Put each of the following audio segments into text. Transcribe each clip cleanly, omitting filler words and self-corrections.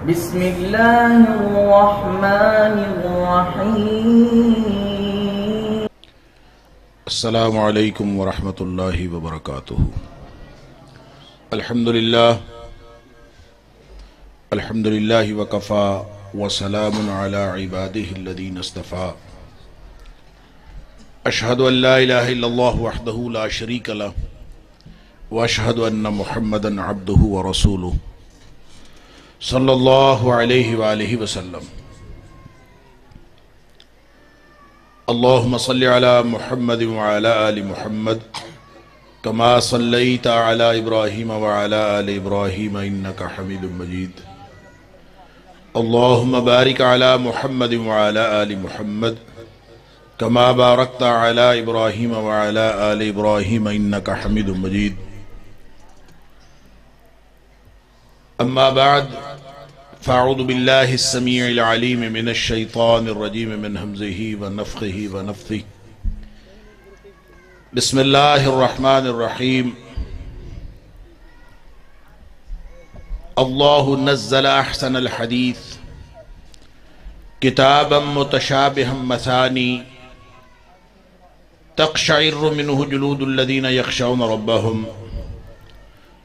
بسم الله الرحمن الرحيم. السلام علیکم ورحمۃ اللہ وبرکاتہ. الحمد للہ وکفا وسلام علی عباده الذین اصطفى. اشہد ان لا الہ الا اللہ وحدہ لا شریک لہ واشہد ان محمدا عبدہ ورسولہ صلی اللہ علیہ وآلہ وسلم. اللہم صلی علی محمد وعلی آل محمد کما صلیت علی ابراہیم وعلی آل ابراہیم انکا حمید مجید. اللہم بارک علی محمد وعلی آل محمد کما بارکت علی ابراہیم وعلی آل ابراہیم انکا حمید مجید. اما بعد فاعوذ باللہ السمیع العلیم من الشیطان الرجیم من حمزہ ونفخہ ونفثہ. بسم اللہ الرحمن الرحیم. اللہ نزل احسن الحدیث کتابا متشابہا مثانی تقشعر منہ جلود الذین یخشون ربہم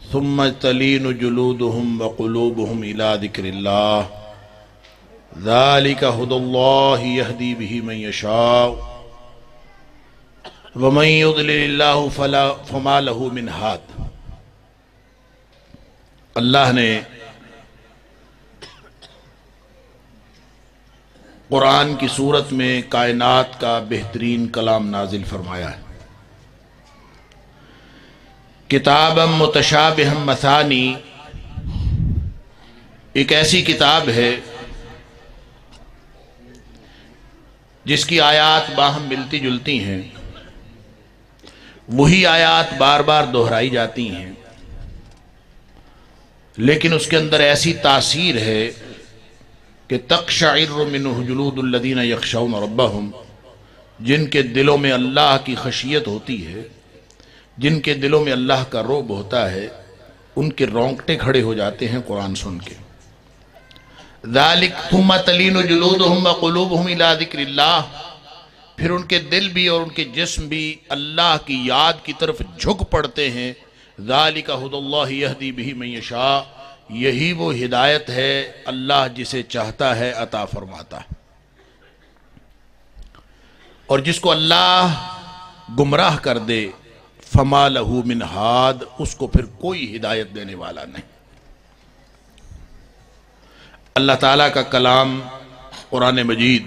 ثم تلین جلودهم وقلوبهم الى ذکر اللہ ذالک ھدی اللہ یہدی بہ من یشاء ومن یضلل اللہ فما لہ من ہاد. اللہ نے قرآن کی صورت میں کائنات کا بہترین کلام نازل فرمایا ہے. کتابا متشابہا مثانی ایک ایسی کتاب ہے جس کی آیات باہم ملتی جلتی ہیں، وہی آیات بار بار دہرائی جاتی ہیں، لیکن اس کے اندر ایسی تاثیر ہے کہ تقشعر منہ جلود الذین یخشون ربہم، جن کے دلوں میں اللہ کی خشیت ہوتی ہے، جن کے دلوں میں اللہ کا رعب ہوتا ہے، ان کے رونگٹے کھڑے ہو جاتے ہیں قرآن سن کے. ذالک ثم تلین جلودہم وقلوبہم الی ذکر اللہ، پھر ان کے دل بھی اور ان کے جسم بھی اللہ کی یاد کی طرف جھک پڑتے ہیں. ذالک ھدی اللہ یہدی بہ من یشاء، یہی وہ ہدایت ہے اللہ جسے چاہتا ہے عطا فرماتا ہے. اور جس کو اللہ گمراہ کر دے فما لہ من ہاد، اس کو پھر کوئی ہدایت دینے والا نہیں. اللہ تعالیٰ کا کلام قرآن مجید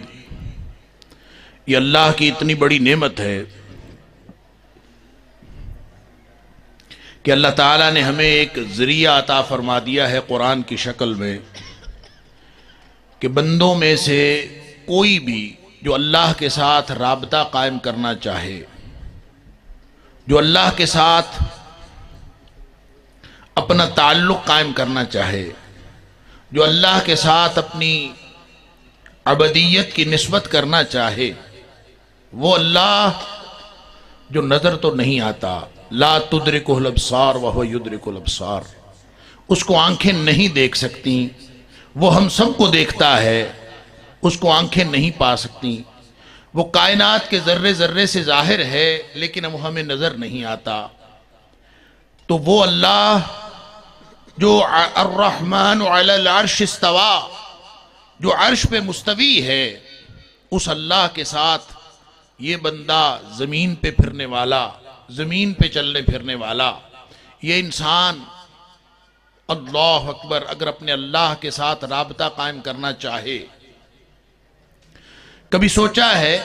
یہ اللہ کی اتنی بڑی نعمت ہے کہ اللہ تعالیٰ نے ہمیں ایک ذریعہ عطا فرما دیا ہے قرآن کی شکل میں کہ بندوں میں سے کوئی بھی جو اللہ کے ساتھ رابطہ قائم کرنا چاہے، جو اللہ کے ساتھ اپنا تعلق قائم کرنا چاہے، جو اللہ کے ساتھ اپنی عبدیت کی نسبت کرنا چاہے، وہ اللہ جو نظر تو نہیں آتا، لا تدرکہ الابصار وہو یدرک الابصار، اس کو آنکھیں نہیں دیکھ سکتی، وہ ہم سب کو دیکھتا ہے، اس کو آنکھیں نہیں پا سکتی. وہ کائنات کے ذرے ذرے سے ظاہر ہے لیکن وہ ہمیں نظر نہیں آتا. تو وہ اللہ جو الرحمن علی العرش استوى، جو عرش پہ مستوی ہے، اس اللہ کے ساتھ یہ بندہ زمین پہ پھرنے والا، زمین پہ چلنے پھرنے والا، یہ انسان اللہ اکبر اگر اپنے اللہ کے ساتھ رابطہ قائم کرنا چاہے، کبھی سوچا ہے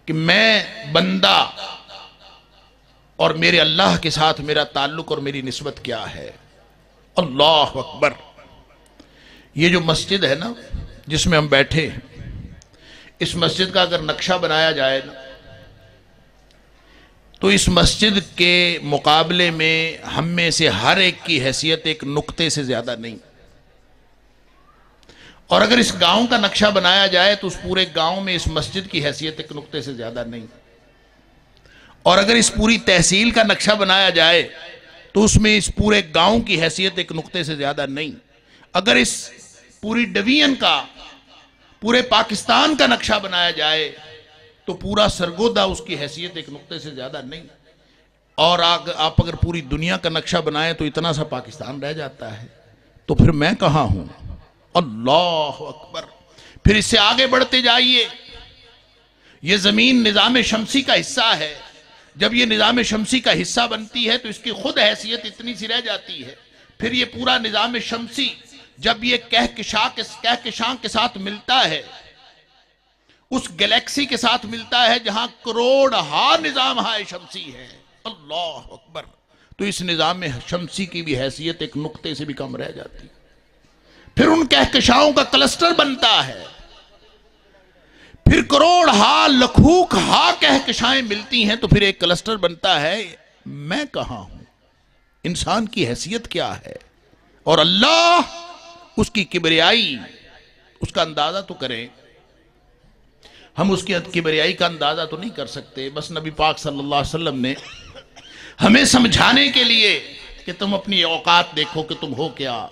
کہ میں بندہ اور میرے اللہ کے ساتھ میرا تعلق اور میری نسبت کیا ہے؟ اللہ اکبر. یہ جو مسجد ہے نا جس میں ہم بیٹھے ہیں، اس مسجد کا اگر نقشہ بنایا جائے نا تو اس مسجد کے مقابلے میں ہم میں سے ہر ایک کی حیثیت ایک نقطے سے زیادہ نہیں. اور اگر اس گاؤں کا نقشہ بنایا جائے تو اس پورے گاؤں میں اس مسجد کی حیثیت ایک نقطے سے زیادہ نہیں. اور اگر اس پوری تحصیل کا نقشہ بنایا جائے تو اس میں اس پورے گاؤں کی حیثیت ایک نقطے سے زیادہ نہیں. اگر اس پوری ڈویژن کا، پورے پاکستان کا نقشہ بنایا جائے تو پورا سرگودا اس کی حیثیت ایک نقطے سے زیادہ نہیں، اور آپ اگر پوری دنیا کا نقشہ بنائیں تو اتنا سا پاکستان رہ جاتا ہے، تو پھر میں کہاں ہوں؟ اللہ اکبر۔ پھر اس سے آگے بڑھتے جائیے، یہ زمین نظام شمسی کا حصہ ہے، جب یہ نظام شمسی کا حصہ بنتی ہے تو اس کی خود حیثیت اتنی سی رہ جاتی ہے، پھر یہ پورا نظام شمسی جب یہ کہکشاں کے ساتھ ملتا ہے، اس گلیکسی کے ساتھ ملتا ہے جہاں کروڑ ہا نظام ہائے شمسی ہے، اللہ اکبر، تو اس نظام شمسی کی بھی حیثیت ایک نقطے سے بھی کم رہ جاتی ہے۔ پھر ان کہکشاؤں کا کلسٹر بنتا ہے، پھر کروڑ ہا لکھوک ہا کہکشائیں ملتی ہیں تو پھر ایک کلسٹر بنتا ہے۔ میں کہاں ہوں؟ انسان کی حیثیت کیا ہے؟ اور اللہ اس کی کبریائی، اس کا اندازہ تو کریں۔ ہم اس کی کبریائی کا اندازہ تو نہیں کر سکتے، بس نبی پاک صلی اللہ علیہ وسلم نے ہمیں سمجھانے کے لیے کہ تم اپنی اوقات دیکھو کہ تم ہو کیا،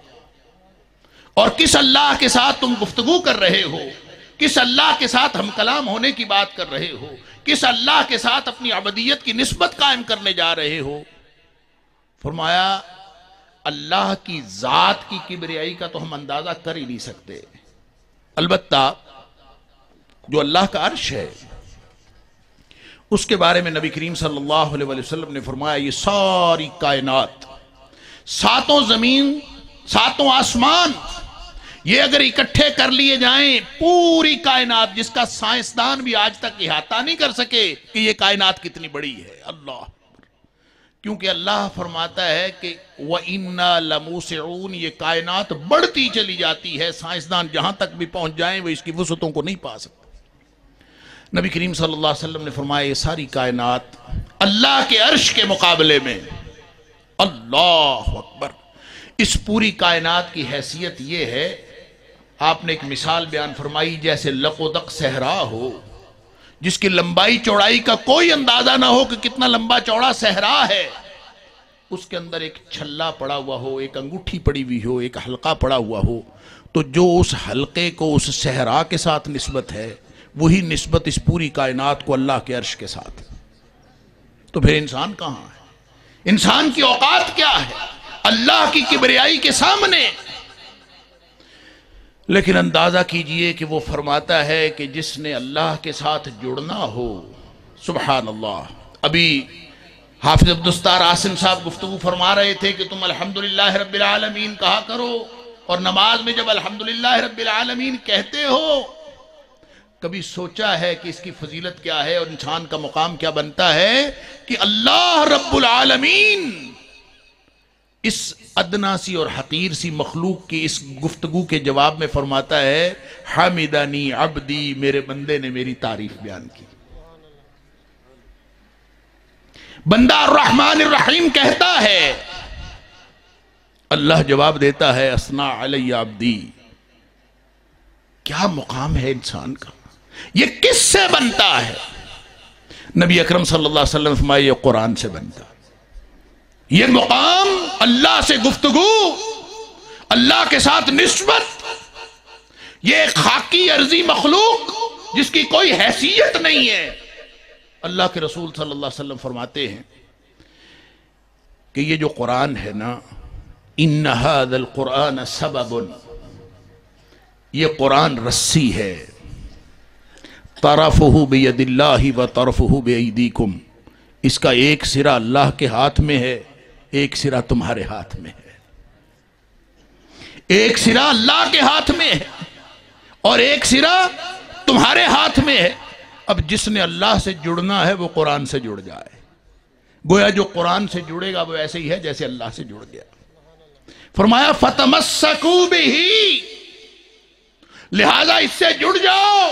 اور کس اللہ کے ساتھ تم گفتگو کر رہے ہو، کس اللہ کے ساتھ ہم کلام ہونے کی بات کر رہے ہو، کس اللہ کے ساتھ اپنی عبدیت کی نسبت قائم کرنے جا رہے ہو۔ فرمایا اللہ کی ذات کی کبریائی کا تو ہم اندازہ کر ہی نہیں سکتے، البتہ جو اللہ کا عرش ہے اس کے بارے میں نبی کریم صلی اللہ علیہ وسلم نے فرمایا یہ ساری کائنات، ساتوں زمین، ساتوں آسمان، یہ اگر اکٹھے کر لیے جائیں، پوری کائنات جس کا سائنسدان بھی آج تک احاطہ نہیں کر سکے کہ یہ کائنات کتنی بڑی ہے، اللہ، کیونکہ اللہ فرماتا ہے کہ وَإِنَّا لَمُوسِعُونَ، یہ کائنات بڑھتی چلی جاتی ہے، سائنسدان جہاں تک بھی پہنچ جائیں وہ اس کی وسعتوں کو نہیں پا سکتے۔ نبی کریم صلی اللہ علیہ وسلم نے فرمایا یہ ساری کائنات اللہ کے عرش کے مقابلے میں، اللہ اکبر، اس پوری کائنات کی حیثیت یہ ہے، آپ نے ایک مثال بیان فرمائی جیسے لقودق صحرا ہو، جس کی لمبائی چوڑائی کا کوئی اندازہ نہ ہو کہ کتنا لمبا چوڑا صحرا ہے، اس کے اندر ایک چھلا پڑا ہوا ہو، ایک انگوٹھی پڑی ہوئی ہو، ایک حلقہ پڑا ہوا ہو، تو جو اس حلقے کو اس صحرا کے ساتھ نسبت ہے وہی نسبت اس پوری کائنات کو اللہ کے عرش کے ساتھ۔ تو پھر انسان کہاں ہے؟ انسان کی اوقات کیا ہے اللہ کی کبریائی کے سامنے؟ لیکن اندازہ کیجئے کہ وہ فرماتا ہے کہ جس نے اللہ کے ساتھ جڑنا ہو، سبحان اللہ۔ ابھی حافظ عبدالستار آسم صاحب گفتگو فرما رہے تھے کہ تم الحمدللہ رب العالمین کہا کرو، اور نماز میں جب الحمدللہ رب العالمین کہتے ہو، کبھی سوچا ہے کہ اس کی فضیلت کیا ہے اور انسان کا مقام کیا بنتا ہے کہ اللہ رب العالمین اس ادنا سی اور حقیر سی مخلوق کی اس گفتگو کے جواب میں فرماتا ہے حمدنی عبدی، میرے بندے نے میری تعریف بیان کی۔ بندہ الرحمن الرحیم کہتا ہے، اللہ جواب دیتا ہے اثنا علی عبدی۔ کیا مقام ہے انسان کا؟ یہ کس سے بنتا ہے؟ نبی اکرم صلی اللہ علیہ وسلم فرمایا یہ قرآن سے بنتا ہے۔ یہ مقام اللہ سے گفتگو، اللہ کے ساتھ نسبت، یہ ایک خاکی ارضی مخلوق جس کی کوئی حیثیت نہیں ہے۔ اللہ کے رسول صلی اللہ علیہ وسلم فرماتے ہیں کہ یہ جو قرآن ہے نا، ان ھذا القرآن سبب، یہ قرآن رسی ہے، طرفہ بید اللہ و طرفہ بایدیکم، اس کا ایک سرا اللہ کے ہاتھ میں ہے، ایک سرا تمہارے ہاتھ میں ہے۔ ایک سرا اللہ کے ہاتھ میں ہے اور ایک سرا تمہارے ہاتھ میں ہے۔ اب جس نے اللہ سے جڑنا ہے وہ قرآن سے جڑ جائے، گویا جو قرآن سے جڑے گا وہ ایسے ہی ہے جیسے اللہ سے جڑ گیا۔ فرمایا فتمسکوا بہ، لہذا اس سے جڑ جاؤ،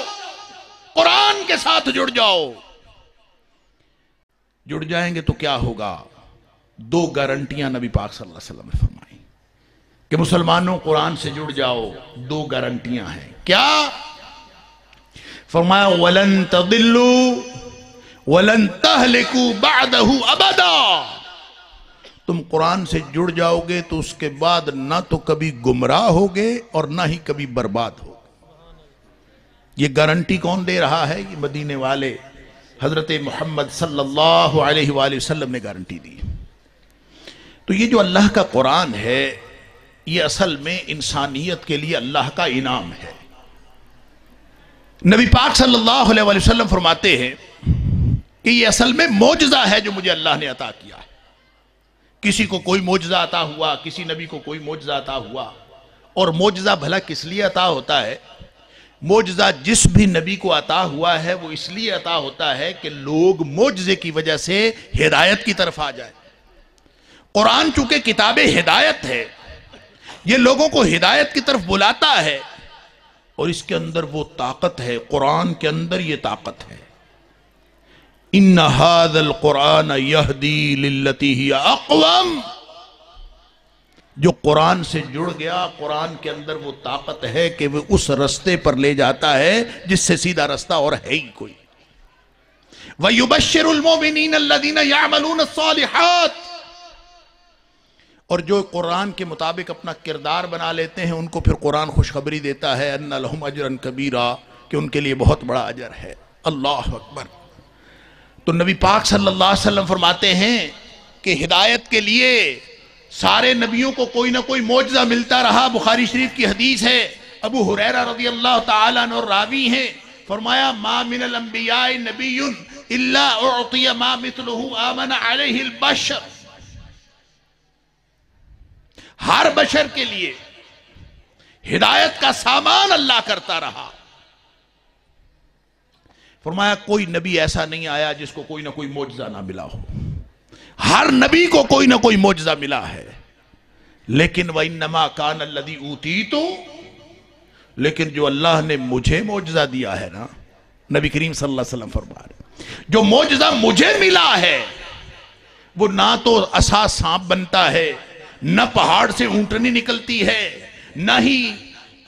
قرآن کے ساتھ جڑ جاؤ۔ جڑ جائیں گے تو کیا ہوگا؟ دو گارنٹیاں نبی پاک صلی اللہ علیہ وسلم نے فرمائی کہ مسلمانوں قرآن سے جڑ جاؤ، دو گارنٹیاں ہیں۔ کیا؟ فرمایا وَلَن تَضِلُّوا وَلَن تَهْلِكُوا بَعْدَهُ أَبَدًا، تم قرآن سے جڑ جاؤ گے تو اس کے بعد نہ تو کبھی گمراہ ہوگے اور نہ ہی کبھی برباد ہوگے۔ یہ گارنٹی کون دے رہا ہے؟ یہ مدینے والے حضرت محمد صلی اللہ علیہ وآلہ وسلم نے گارنٹی دی۔ تو یہ جو اللہ کا قرآن ہے یہ اصل میں انسانیت کے لیے اللہ کا انعام ہے۔ نبی پاک صلی اللہ علیہ وآلہ وسلم فرماتے ہیں کہ یہ اصل میں معجزہ ہے جو مجھے اللہ نے عطا کیا ہے۔ کسی کو کوئی معجزہ عطا ہوا، کسی نبی کو کوئی معجزہ عطا ہوا، اور معجزہ بھلا کس لیے عطا ہوتا ہے؟ معجزہ جس بھی نبی کو عطا ہوا ہے وہ اس لیے عطا ہوتا ہے کہ لوگ معجزے کی وجہ سے ہدایت کی طرف آ جائیں۔ قرآن چونکہ کتاب ہدایت ہے، یہ لوگوں کو ہدایت کی طرف بلاتا ہے، اور اس کے اندر وہ طاقت ہے، قرآن کے اندر یہ طاقت ہے۔ ان ھذا القرآن یہدی للتی ہی اقوم، جو قرآن سے جڑ گیا قرآن کے اندر وہ طاقت ہے کہ وہ اس رستے پر لے جاتا ہے جس سے سیدھا رستہ اور ہے ہی کوئی۔ وَيُبَشِّرُ الْمُؤْمِنِينَ الَّذِينَ يَعْمَلُونَ الصَّالِحَاتِ، اور جو قرآن کے مطابق اپنا کردار بنا لیتے ہیں ان کو پھر قرآن خوشخبری دیتا ہے ان لہم اجرا کبیرا، کہ ان کے لیے بہت بڑا اجر ہے۔ اللہ اکبر۔ تو نبی پاک صلی اللہ علیہ وسلم فرماتے ہیں کہ ہدایت کے لیے سارے نبیوں کو کوئی نہ کوئی معجزہ ملتا رہا۔ بخاری شریف کی حدیث ہے، ابو ہریرہ رضی اللہ تعالیٰ عنہ راوی ہیں، فرمایا ما من الانبیاء نبی الا اعطی ما مثلہ آمن علیہ البشر، ہر بشر کے لیے ہدایت کا سامان اللہ کرتا رہا۔ فرمایا کوئی نبی ایسا نہیں آیا جس کو کوئی نہ کوئی معجزہ نہ ملا ہو، ہر نبی کو کوئی نہ کوئی معجزہ ملا ہے۔ لیکن وَإِنَّمَا كَانَ الَّذِي أُوتِيتُ، لیکن جو اللہ نے مجھے معجزہ دیا ہے نا، نبی کریم صلی اللہ علیہ وسلم فرما رہے، جو معجزہ مجھے ملا ہے وہ نہ تو عصا سانپ بنتا ہے، نہ پہاڑ سے اونٹنی نکلتی ہے، نہ ہی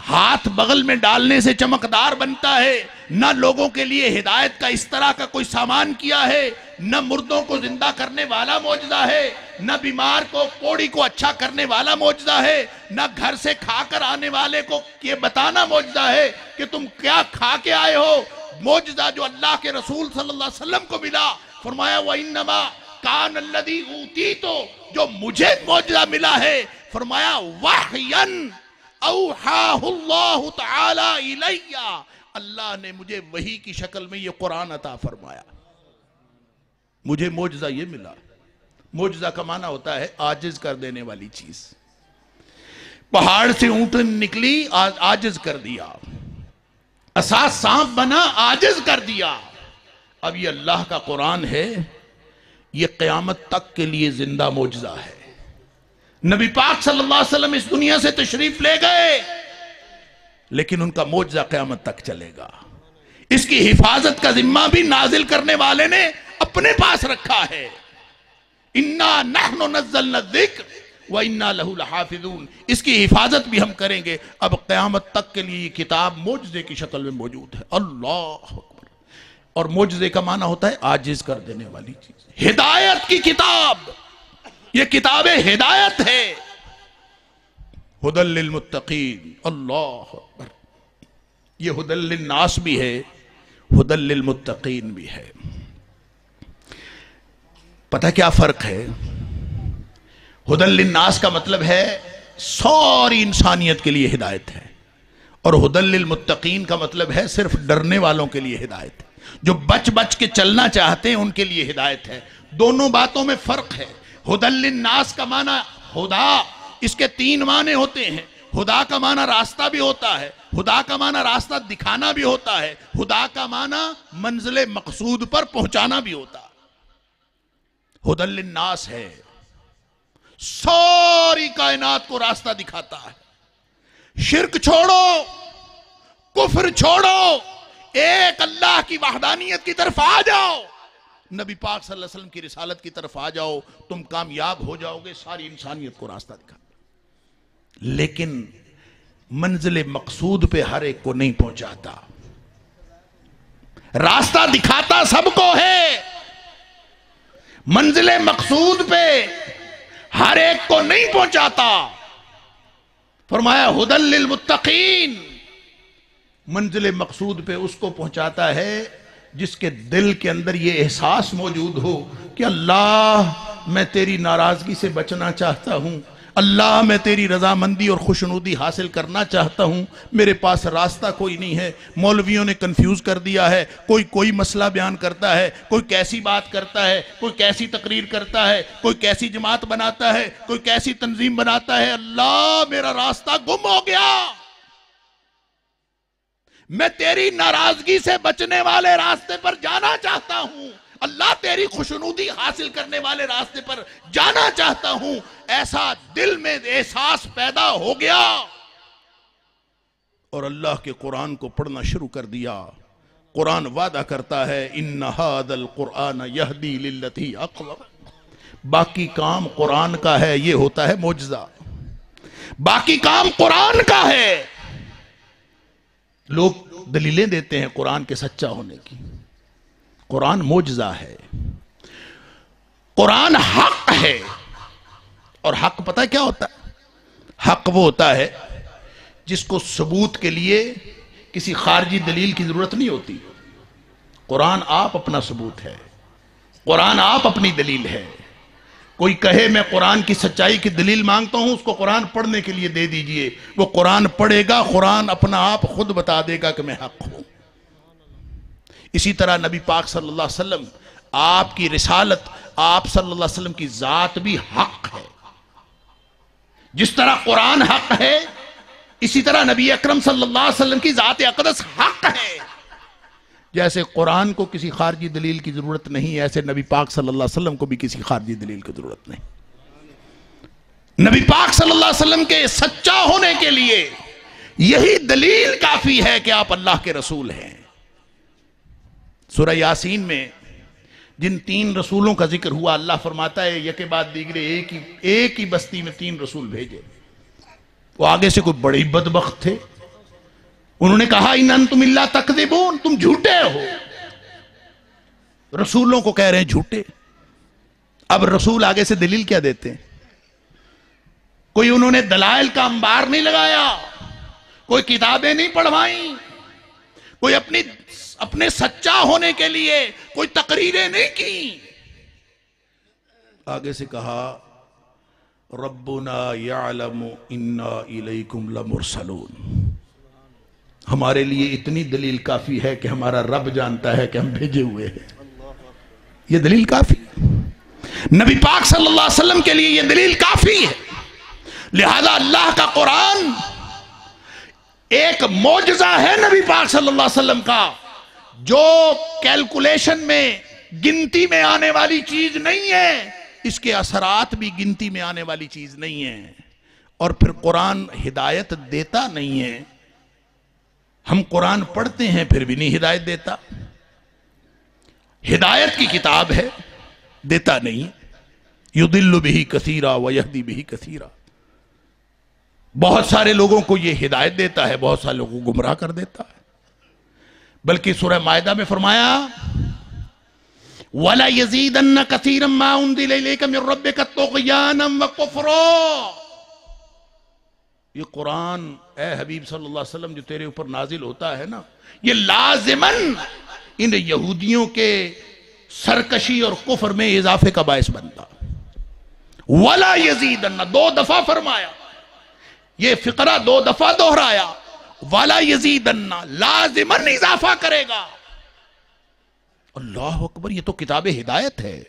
ہاتھ بغل میں ڈالنے سے چمکدار بنتا ہے، نہ لوگوں کے لیے ہدایت کا اس طرح کا کوئی سامان کیا ہے، نہ مردوں کو زندہ کرنے والا معجزہ ہے، نہ بیمار کو کوڑی کو اچھا کرنے والا معجزہ ہے، نہ گھر سے کھا کر آنے والے کو یہ بتانا معجزہ ہے کہ تم کیا کھا کے آئے ہو۔ معجزہ جو اللہ کے رسول صلی اللہ علیہ وسلم کو ملا، فرمایا وَإِنَّمَا كَانَ الَّذِي أُوتِيتُ، جو مجھے معجزہ ملا ہے، فرمایا وَحْيًا اوحاہ اللہ تعالی الیہ، اللہ نے مجھے وحی کی شکل میں یہ قرآن عطا فرمایا، مجھے معجزہ یہ ملا۔ معجزہ کا معنی ہوتا ہے عاجز کر دینے والی چیز۔ پہاڑ سے اونٹن نکلی، عاجز کر دیا، عصا سانپ بنا، عاجز کر دیا۔ اب یہ اللہ کا قرآن ہے، یہ قیامت تک کے لیے زندہ معجزہ ہے۔ نبی پاک صلی اللہ علیہ وسلم اس دنیا سے تشریف لے گئے، لیکن ان کا معجزہ قیامت تک چلے گا۔ اس کی حفاظت کا ذمہ بھی نازل کرنے والے نے اپنے پاس رکھا ہے۔ اِنَّا نَحْنُ نَزَّلْنَا الذِّكْرَ وَإِنَّا لَهُ لَحَافِظُونَ، اس کی حفاظت بھی ہم کریں گے۔ اب قیامت تک کے لیے یہ کتاب معجزے کی شکل میں موجود ہے۔ اللہ اکبر۔ اور معجزے کا معنی ہوتا ہے عاجز کر دینے والی چیز۔ ہدایت کی کتاب، یہ کتاب ہدایت ہے۔ ہدی للمتقین، اللہ اکبر۔ یہ ہدی للناس بھی ہے، ہدی للمتقین بھی ہے۔ پتہ کیا فرق ہے؟ ہدی للناس کا مطلب ہے ساری انسانیت کے لیے ہدایت ہے، اور ہدی للمتقین کا مطلب ہے صرف ڈرنے والوں کے لیے ہدایت ہے، جو بچ بچ کے چلنا چاہتے ہیں ان کے لیے ہدایت ہے۔ دونوں باتوں میں فرق ہے۔ ہدی للناس کا معنی خدا، اس کے تین معنی ہوتے ہیں۔ خدا کا معنی راستہ بھی ہوتا ہے، خدا کا معنی راستہ دکھانا بھی ہوتا ہے، خدا کا معنی منزل مقصود پر پہنچانا بھی ہوتا ہے۔ ہدی للناس ہے، ساری کائنات کو راستہ دکھاتا ہے۔ شرک چھوڑو، کفر چھوڑو، ایک اللہ کی وحدانیت کی طرف آ جاؤ، نبی پاک صلی اللہ علیہ وسلم کی رسالت کی طرف آ جاؤ، تم کامیاب ہو جاؤ گے، ساری انسانیت کو راستہ دکھا۔ لیکن منزل مقصود پہ ہر ایک کو نہیں پہنچاتا، راستہ دکھاتا سب کو ہے، منزل مقصود پہ ہر ایک کو نہیں پہنچاتا. فرمایا ہدی للمتقین، منزل مقصود پہ اس کو پہنچاتا ہے جس کے دل کے اندر یہ احساس موجود ہو کہ اللہ میں تیری ناراضگی سے بچنا چاہتا ہوں، اللہ میں تیری رضامندی اور خوشنودی حاصل کرنا چاہتا ہوں، میرے پاس راستہ کوئی نہیں ہے. مولویوں نے کنفیوز کر دیا ہے، کوئی مسئلہ بیان کرتا ہے، کوئی کیسی بات کرتا ہے، کوئی کیسی تقریر کرتا ہے، کوئی کیسی جماعت بناتا ہے، کوئی کیسی تنظیم بناتا ہے. اللہ میرا راستہ گم ہو گیا، میں تیری ناراضگی سے بچنے والے راستے پر جانا چاہتا ہوں، اللہ تیری خوشنودی حاصل کرنے والے راستے پر جانا چاہتا ہوں. ایسا دل میں احساس پیدا ہو گیا اور اللہ کے قرآن کو پڑھنا شروع کر دیا. قرآن وعدہ کرتا ہے ان ھذا القرآن یہدی للتی اقوم. باقی کام قرآن کا ہے، یہ ہوتا ہے معجزہ. باقی کام قرآن کا ہے. لوگ دلیلیں دیتے ہیں قرآن کے سچا ہونے کی. قرآن معجزہ ہے، قرآن حق ہے. اور حق پتہ کیا ہوتا ہے؟ حق وہ ہوتا ہے جس کو ثبوت کے لیے کسی خارجی دلیل کی ضرورت نہیں ہوتی. قرآن آپ اپنا ثبوت ہے، قرآن آپ اپنی دلیل ہے. کوئی کہے میں قرآن کی سچائی کی دلیل مانگتا ہوں، اس کو قرآن پڑھنے کے لیے دے دیجئے، وہ قرآن پڑھے گا، قرآن اپنا آپ خود بتا دے گا کہ میں حق ہوں. اسی طرح نبی پاک صلی اللہ علیہ وسلم، آپ کی رسالت، آپ صلی اللہ علیہ وسلم کی ذات بھی حق ہے. جس طرح قرآن حق ہے، اسی طرح نبی اکرم صلی اللہ علیہ وسلم کی ذات اقدس حق ہے. جیسے قرآن کو کسی خارجی دلیل کی ضرورت نہیں، ایسے نبی پاک صلی اللہ علیہ وسلم کو بھی کسی خارجی دلیل کی ضرورت نہیں. نبی پاک صلی اللہ علیہ وسلم کے سچا ہونے کے لیے یہی دلیل کافی ہے کہ آپ اللہ کے رسول ہیں. سورہ یاسین میں جن 3 رسولوں کا ذکر ہوا، اللہ فرماتا ہے یکے بعد دیگرے ایک ہی بستی میں 3 رسول بھیجے. وہ آگے سے کوئی بڑے بدبخت تھے، انہوں نے کہا ان انتم الا تکذبون، تم جھوٹے ہو. رسولوں کو کہہ رہے ہیں جھوٹے. اب رسول آگے سے دلیل کیا دیتے ہیں؟ کوئی انہوں نے دلائل کا انبار نہیں لگایا، کوئی کتابیں نہیں پڑھوائیں، کوئی اپنے سچا ہونے کے لیے کوئی تقریریں نہیں کی. آگے سے کہا ربنا یعلم انا الیکم لمرسلون. ہمارے لیے اتنی دلیل کافی ہے کہ ہمارا رب جانتا ہے کہ ہم بھیجے ہوئے ہیں. یہ دلیل کافی. نبی پاک صلی اللہ علیہ وسلم کے لیے یہ دلیل کافی ہے. لہذا اللہ کا قرآن ایک معجزہ ہے نبی پاک صلی اللہ علیہ وسلم کا، جو کیلکولیشن میں، گنتی میں آنے والی چیز نہیں ہے. اس کے اثرات بھی گنتی میں آنے والی چیز نہیں ہے. اور پھر قرآن ہدایت دیتا نہیں ہے. ہم قرآن پڑھتے ہیں پھر بھی نہیں ہدایت دیتا. ہدایت کی کتاب ہے، دیتا نہیں. یضل بہ کثیرا ویہدی بہ کثیرا. بہت سارے لوگوں کو یہ ہدایت دیتا ہے، بہت سارے لوگوں کو گمراہ کر دیتا ہے. بلکہ سورہ مائدہ میں فرمایا وَلَا يَزِيدَنَّ كَثِيرًا مَا أُنزِلَ إِلَيْكَ مِن رَبِّكَ طُغْيَانًا وَكُفْرًا. یہ قرآن اے حبیب صلی اللہ علیہ وسلم جو تیرے اوپر نازل ہوتا ہے نا، یہ لازماً ان یہودیوں کے سرکشی اور کفر میں اضافے کا باعث بنتا. وَلَا يَزِيدَنَّ 2 دفعہ فرمایا، یہ فقرہ 2 دفعہ دہرایا. وَلَا يَزِيدَنَّ لازماً اضافہ کرے گا. اللہ اکبر، یہ تو کتاب ہدایت ہے.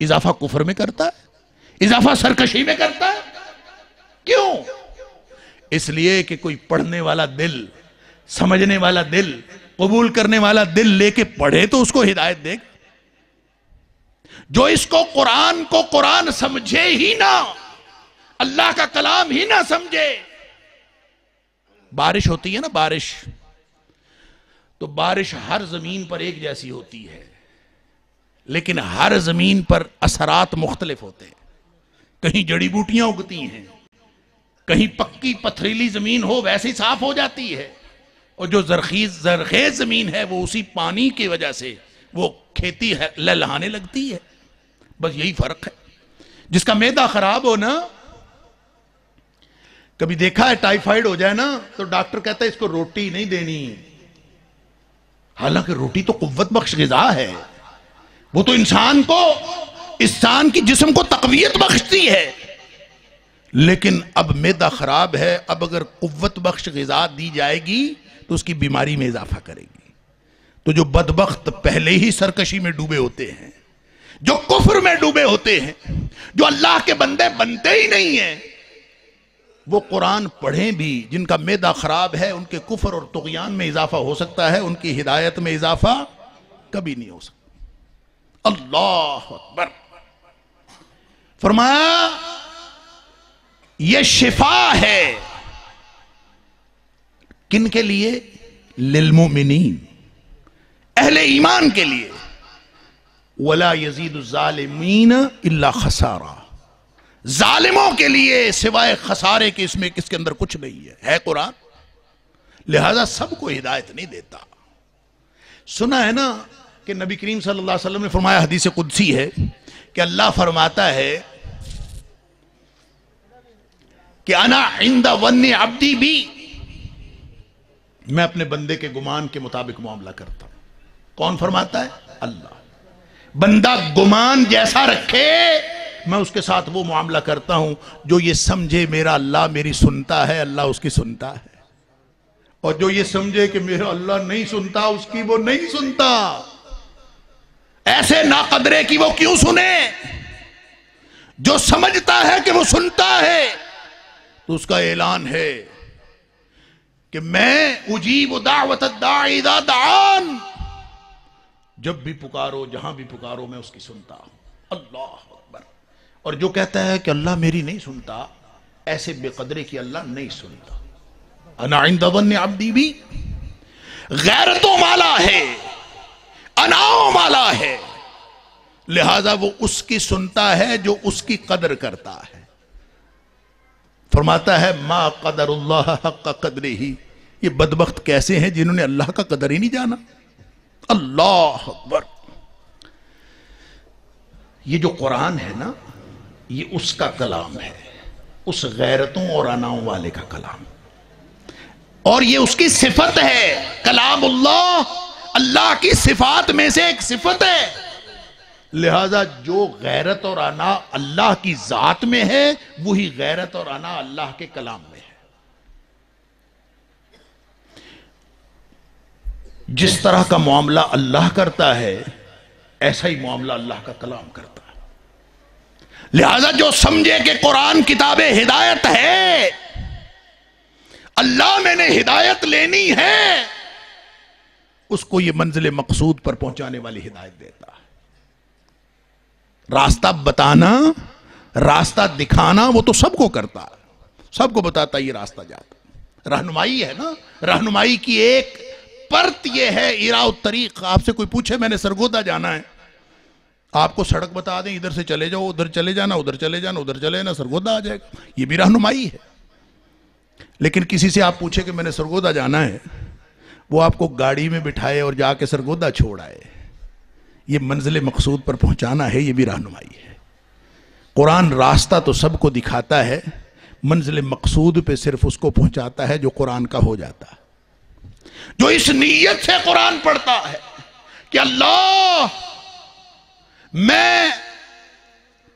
اضافہ کفر میں کرتا ہے، اضافہ سرکشی میں کرتا ہے. کیوں؟ اس لیے کہ کوئی پڑھنے والا دل، سمجھنے والا دل، قبول کرنے والا دل لے کے پڑھے تو اس کو ہدایت دے گا. جو اس کو قرآن سمجھے ہی نہ، اللہ کا کلام ہی نہ سمجھے. بارش ہوتی ہے نا، بارش، تو بارش ہر زمین پر ایک جیسی ہوتی ہے، لیکن ہر زمین پر اثرات مختلف ہوتے ہیں. کہیں جڑی بوٹیاں اگتی ہیں، کہیں پکی پتھریلی زمین ہو ویسے صاف ہو جاتی ہے، اور جو زرخیز زمین ہے وہ اسی پانی کی وجہ سے وہ کھیتی لہلانے لگتی ہے. بس یہی فرق ہے. جس کا معدہ خراب ہو نا، کبھی دیکھا ہے ٹائیفائڈ ہو جائے نا تو ڈاکٹر کہتا ہے اس کو روٹی نہیں دینی، حالانکہ روٹی تو قوت بخش غذا ہے، وہ تو انسان کی جسم کو تقویت بخشتی ہے، لیکن اب معدہ خراب ہے، اب اگر قوت بخش غذا دی جائے گی تو اس کی بیماری میں اضافہ کرے گی۔ تو جو بدبخت پہلے ہی سرکشی میں ڈوبے ہوتے ہیں، جو کفر میں ڈوبے ہوتے ہیں، جو اللہ کے بندے بنتے ہی نہیں ہیں، وہ قرآن پڑھیں بھی، جن کا معدہ خراب ہے، ان کے کفر اور طغیان میں اضافہ ہو سکتا ہے، ان کی ہدایت میں اضافہ کبھی نہیں ہو سکتا۔ اللہ اکبر۔ فرمایا یہ شفا ہے کن کے لیے؟ للمؤمنین، اہل ایمان کے لیے۔ ولا یزید الظالمین الا خسارا، ظالموں کے لیے سوائے خسارے کے اس کے اندر کچھ نہیں ہے قرآن، لہذا سب کو ہدایت نہیں دیتا۔ سنا ہے نا کہ نبی کریم صلی اللہ علیہ وسلم نے فرمایا، حدیث قدسی ہے کہ اللہ فرماتا ہے کہ انا عند ظن عبدی بی، میں اپنے بندے کے گمان کے مطابق معاملہ کرتا ہوں۔ کون فرماتا ہے؟ اللہ۔ بندہ گمان جیسا رکھے میں اس کے ساتھ وہ معاملہ کرتا ہوں، جو یہ سمجھے میرا اللہ میری سنتا ہے، اللہ اس کی سنتا ہے، اور جو یہ سمجھے کہ میرا اللہ نہیں سنتا، اس کی وہ نہیں سنتا۔ ایسے ناقدرے کی وہ کیوں سنے؟ جو سمجھتا ہے کہ وہ سنتا ہے تو اس کا اعلان ہے کہ میں اجیب دعوت الداعی اذا دعان، جب بھی پکارو جہاں بھی پکارو میں اس کی سنتا ہوں۔ اللہ اکبر۔ اور جو کہتا ہے کہ اللہ میری نہیں سنتا، ایسے بے قدرے کی اللہ نہیں سنتا۔ انا عند ظن عبدی بھی غیرتوں مالا ہے، اناؤں مالا ہے، لہذا وہ اس کی سنتا ہے جو اس کی قدر کرتا ہے۔ فرماتا ہے ما قدر اللہ حق قدرہ، یہ بدبخت کیسے ہیں جنہوں نے اللہ کا قدر ہی نہیں جانا۔ اللہ اکبر۔ یہ جو قرآن ہے نا، یہ اس کا کلام ہے، اس غیرتوں اور اناؤں والے کا کلام، اور یہ اس کی صفت ہے۔ کلام اللہ اللہ کی صفات میں سے ایک صفت ہے، لہذا جو غیرت اور انا اللہ کی ذات میں ہے، وہی غیرت اور انا اللہ کے کلام میں ہے۔ جس طرح کا معاملہ اللہ کرتا ہے، ایسا ہی معاملہ اللہ کا کلام کرتا ہے۔ لہذا جو سمجھے کہ قرآن کتاب ہدایت ہے، اللہ میں نے ہدایت لینی ہے، اس کو یہ منزل مقصود پر پہنچانے والی ہدایت دیتا ہے۔ راستہ بتانا، راستہ دکھانا وہ تو سب کو کرتا ہے، سب کو بتاتا ہے یہ راستہ جاتا۔ رہنمائی ہے نا، رہنمائی کی ایک پرت یہ ہے ایراء الطریق۔ آپ سے کوئی پوچھے میں نے سرگودا جانا ہے، آپ کو سڑک بتا دیں ادھر سے چلے جاؤ، ادھر چلے جانا، ادھر چلے جانا، ادھر چلے جانا، سرگودا آ جائے گا، یہ بھی رہنمائی ہے۔ لیکن کسی سے آپ پوچھے کہ میں نے سرگودا جانا ہے، وہ آپ کو گاڑی میں بٹھائے اور جا کے سرگودا چھوڑ آئے، یہ منزل مقصود پر پہنچانا ہے، یہ بھی رہنمائی ہے۔ قرآن راستہ تو سب کو دکھاتا ہے، منزل مقصود پہ صرف اس کو پہنچاتا ہے جو قرآن کا ہو جاتا ہے، جو اس نیت سے قرآن پڑھتا ہے کہ اللہ میں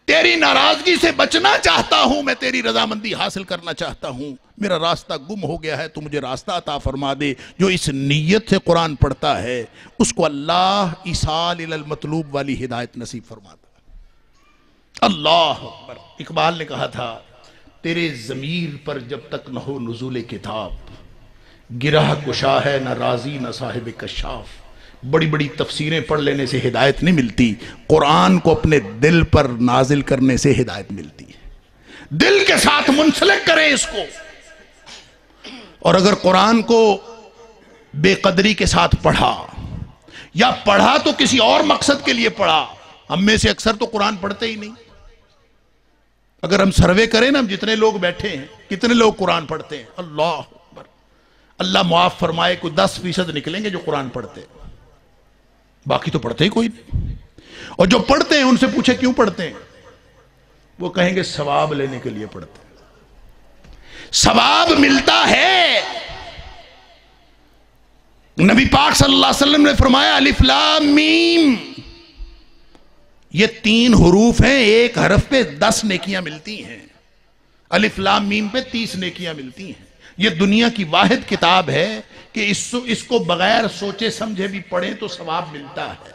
تیری ناراضگی سے بچنا چاہتا ہوں، میں تیری رضامندی حاصل کرنا چاہتا ہوں، میرا راستہ گم ہو گیا ہے، تو مجھے راستہ عطا فرما دے۔ جو اس نیت سے قرآن پڑھتا ہے اس کو اللہ ایصال الی المطلوب والی ہدایت نصیب فرماتا ہے۔ اللہ اکبر۔ اقبال نے کہا تھا تیرے ضمیر پر جب تک نہ ہو نزول کتاب، گرہ کشا ہے نہ راضی نہ صاحب کشاف۔ بڑی بڑی تفسیریں پڑھ لینے سے ہدایت نہیں ملتی، قرآن کو اپنے دل پر نازل کرنے سے ہدایت ملتی ہے۔ دل کے ساتھ منسلک کریں اس کو، اور اگر قرآن کو بے قدری کے ساتھ پڑھا، یا پڑھا تو کسی اور مقصد کے لیے پڑھا، ہم میں سے اکثر تو قرآن پڑھتے ہی نہیں۔ اگر ہم سروے کریں نا، ہم جتنے لوگ بیٹھے ہیں کتنے لوگ قرآن پڑھتے ہیں؟ اللہ اکبر۔ اللہ معاف فرمائے کوئی 10% نکلیں گے جو قرآن پڑھتے ہیں، باقی تو پڑھتے ہی کوئی نہیں۔ اور جو پڑھتے ہیں ان سے پوچھے کیوں پڑھتے ہیں؟ وہ کہیں گے ثواب لینے کے لیے پڑھتے ہیں، ثواب ملتا ہے۔ نبی پاک صلی اللہ علیہ وسلم نے فرمایا الف لام میم، یہ 3 حروف ہیں، ایک حرف پہ 10 نیکیاں ملتی ہیں۔ الف لام میم پہ 30 نیکیاں ملتی ہیں۔ یہ دنیا کی واحد کتاب ہے کہ اس کو بغیر سوچے سمجھے بھی پڑھیں تو ثواب ملتا ہے۔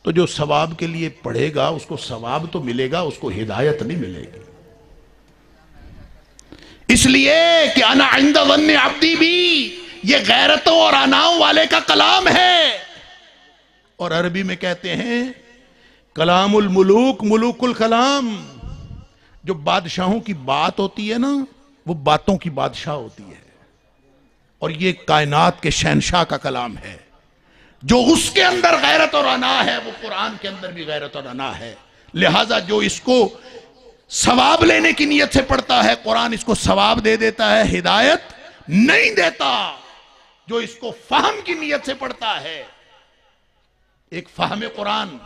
تو جو ثواب کے لیے پڑھے گا اس کو ثواب تو ملے گا، اس کو ہدایت نہیں ملے گی۔ اس لیے کہ انا عند ظن عبدی بھی، یہ غیرتوں اور اناؤں والے کا کلام ہے، اور عربی میں کہتے ہیں کلام الملوک ملوک الکلام۔ جو بادشاہوں کی بات ہوتی ہے نا، وہ باتوں کی بادشاہ ہوتی ہے، اور یہ کائنات کے شہنشاہ کا کلام ہے۔ جو اس کے اندر غیرت اور انا ہے وہ قرآن کے اندر بھی غیرت اور انا ہے۔ لہٰذا جو اس کو ثواب لینے کی نیت سے پڑھتا ہے، قرآن اس کو ثواب دے دیتا ہے، ہدایت نہیں دیتا۔ جو اس کو فہم کی نیت سے پڑھتا ہے، ایک فہم قرآن،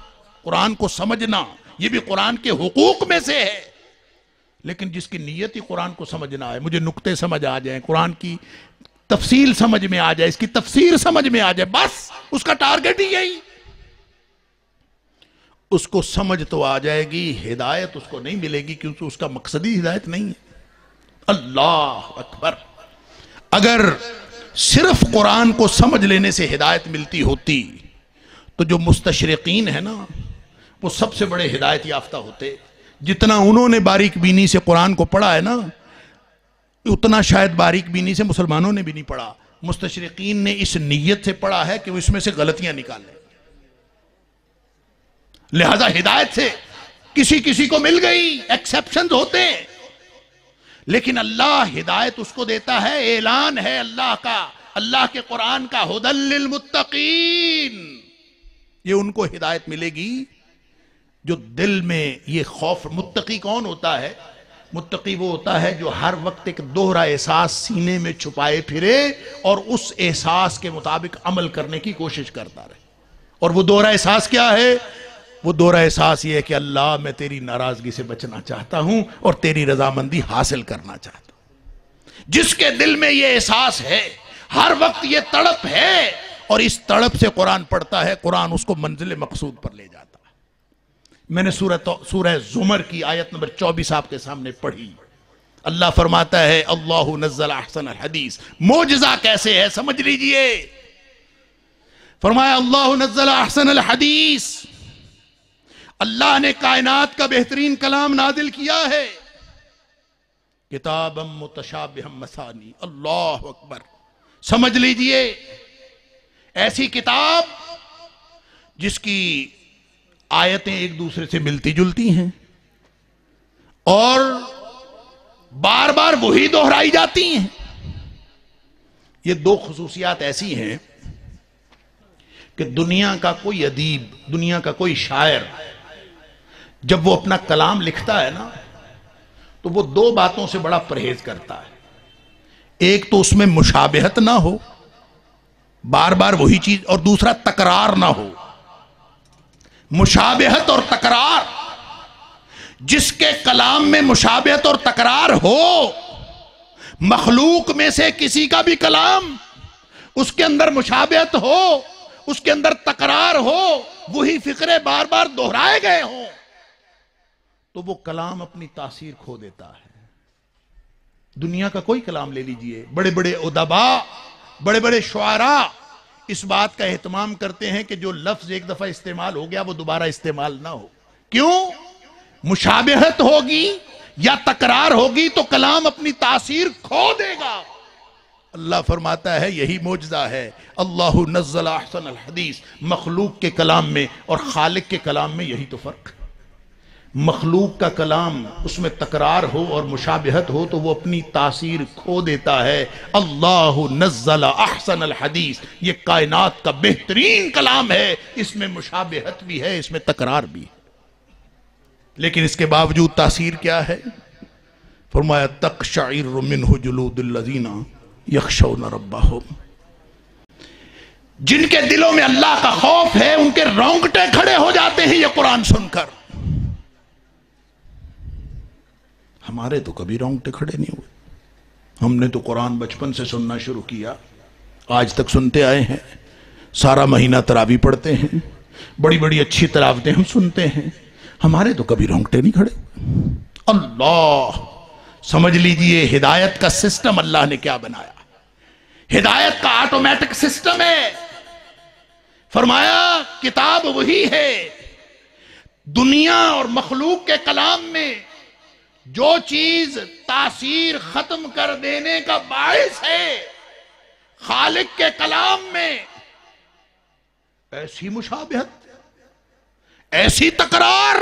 قرآن کو سمجھنا، یہ بھی قرآن کے حقوق میں سے ہے، لیکن جس کی نیت ہی قرآن کو سمجھنا ہے، مجھے نقطے سمجھ آ جائیں، قرآن کی تفصیل سمجھ میں آ جائے، اس کی تفسیر سمجھ میں آ جائے، بس اس کا ٹارگٹ ہی یہی، اس کو سمجھ تو آ جائے گی، ہدایت اس کو نہیں ملے گی، کیونکہ اس کا مقصدی ہدایت نہیں ہے۔ اللہ اکبر! اگر صرف قرآن کو سمجھ لینے سے ہدایت ملتی ہوتی تو جو مستشرقین ہیں نا، وہ سب سے بڑے ہدایت یافتہ ہوتے۔ جتنا انہوں نے باریک بینی سے قرآن کو پڑھا ہے نا، اتنا شاید باریک بینی سے مسلمانوں نے بھی نہیں پڑھا۔ مستشرقین نے اس نیت سے پڑھا ہے کہ وہ اس میں سے غلطیاں نکالیں، لہذا ہدایت سے کسی کو مل گئی، ایکسیپشنز ہوتے ہیں، لیکن اللہ ہدایت اس کو دیتا ہے، اعلان ہے اللہ کا، اللہ کے قرآن کا، ھدی للمتقین۔ یہ ان کو ہدایت ملے گی جو دل میں یہ خوف۔ متقی کون ہوتا ہے؟ متقی وہ ہوتا ہے جو ہر وقت ایک دوہرا احساس سینے میں چھپائے پھرے اور اس احساس کے مطابق عمل کرنے کی کوشش کرتا رہے۔ اور وہ دوہرا احساس کیا ہے؟ وہ دوہرا احساس یہ ہے کہ اللہ میں تیری ناراضگی سے بچنا چاہتا ہوں اور تیری رضامندی حاصل کرنا چاہتا ہوں۔ جس کے دل میں یہ احساس ہے، ہر وقت یہ تڑپ ہے، اور اس تڑپ سے قرآن پڑھتا ہے، قرآن اس کو منزل مقصود پر لے جاتا ہے۔ میں نے سورہ زمر کی آیت نمبر 24 آپ کے سامنے پڑھی۔ اللہ فرماتا ہے اللہ نزل احسن الحدیث۔ معجزہ کیسے ہے سمجھ لیجئے۔ فرمایا اللہ نزل احسن الحدیث، اللہ نے کائنات کا بہترین کلام نازل کیا ہے۔ کتابا متشابہا مثانی، اللہ اکبر! سمجھ لیجئے، ایسی کتاب جس کی آیتیں ایک دوسرے سے ملتی جلتی ہیں اور بار بار وہی دہرائی جاتی ہیں۔ یہ 2 خصوصیات ایسی ہیں کہ دنیا کا کوئی ادیب، دنیا کا کوئی شاعر جب وہ اپنا کلام لکھتا ہے نا، تو وہ 2 باتوں سے بڑا پرہیز کرتا ہے۔ ایک تو اس میں مشابہت نہ ہو، بار بار وہی چیز، اور دوسرا تکرار نہ ہو۔ مشابہت اور تکرار، جس کے کلام میں مشابہت اور تکرار ہو، مخلوق میں سے کسی کا بھی کلام، اس کے اندر مشابہت ہو، اس کے اندر تکرار ہو، وہی فقرے بار بار دہرائے گئے ہوں، تو وہ کلام اپنی تاثیر کھو دیتا ہے۔ دنیا کا کوئی کلام لے لیجئے، بڑے بڑے ادباء، بڑے بڑے شعراء اس بات کا اہتمام کرتے ہیں کہ جو لفظ ایک دفعہ استعمال ہو گیا وہ دوبارہ استعمال نہ ہو۔ کیوں؟ مشابہت ہوگی یا تکرار ہوگی تو کلام اپنی تاثیر کھو دے گا۔ اللہ فرماتا ہے یہی معجزہ ہے، اللہ نزل احسن الحدیث۔ مخلوق کے کلام میں اور خالق کے کلام میں یہی تو فرق ہے۔ مخلوق کا کلام اس میں تکرار ہو اور مشابہت ہو تو وہ اپنی تاثیر کھو دیتا ہے۔ اللہ نزل احسن الحدیث، یہ کائنات کا بہترین کلام ہے، اس میں مشابہت بھی ہے، اس میں تکرار بھی ہے، لیکن اس کے باوجود تاثیر کیا ہے؟ فرمایا تقشعر منہ جلود الذین یخشون ربہم، جن کے دلوں میں اللہ کا خوف ہے ان کے رونگٹے کھڑے ہو جاتے ہیں یہ قرآن سن کر۔ ہمارے تو کبھی رونگٹے کھڑے نہیں ہوئے. ہم نے تو قرآن بچپن سے سننا شروع کیا, آج تک سنتے آئے ہیں, سارا مہینہ تراویح پڑھتے ہیں, بڑی بڑی اچھی تلاوتیں ہم سنتے ہیں, ہمارے تو کبھی رونگٹے نہیں کھڑے. اللہ, سمجھ لیجئے ہدایت کا سسٹم اللہ نے کیا بنایا. ہدایت کا آٹومیٹک سسٹم ہے. فرمایا کتاب وہی ہے, دنیا اور مخلوق کے کلام میں جو چیز تاثیر ختم کر دینے کا باعث ہے, خالق کے کلام میں ایسی مشابہت, ایسی تکرار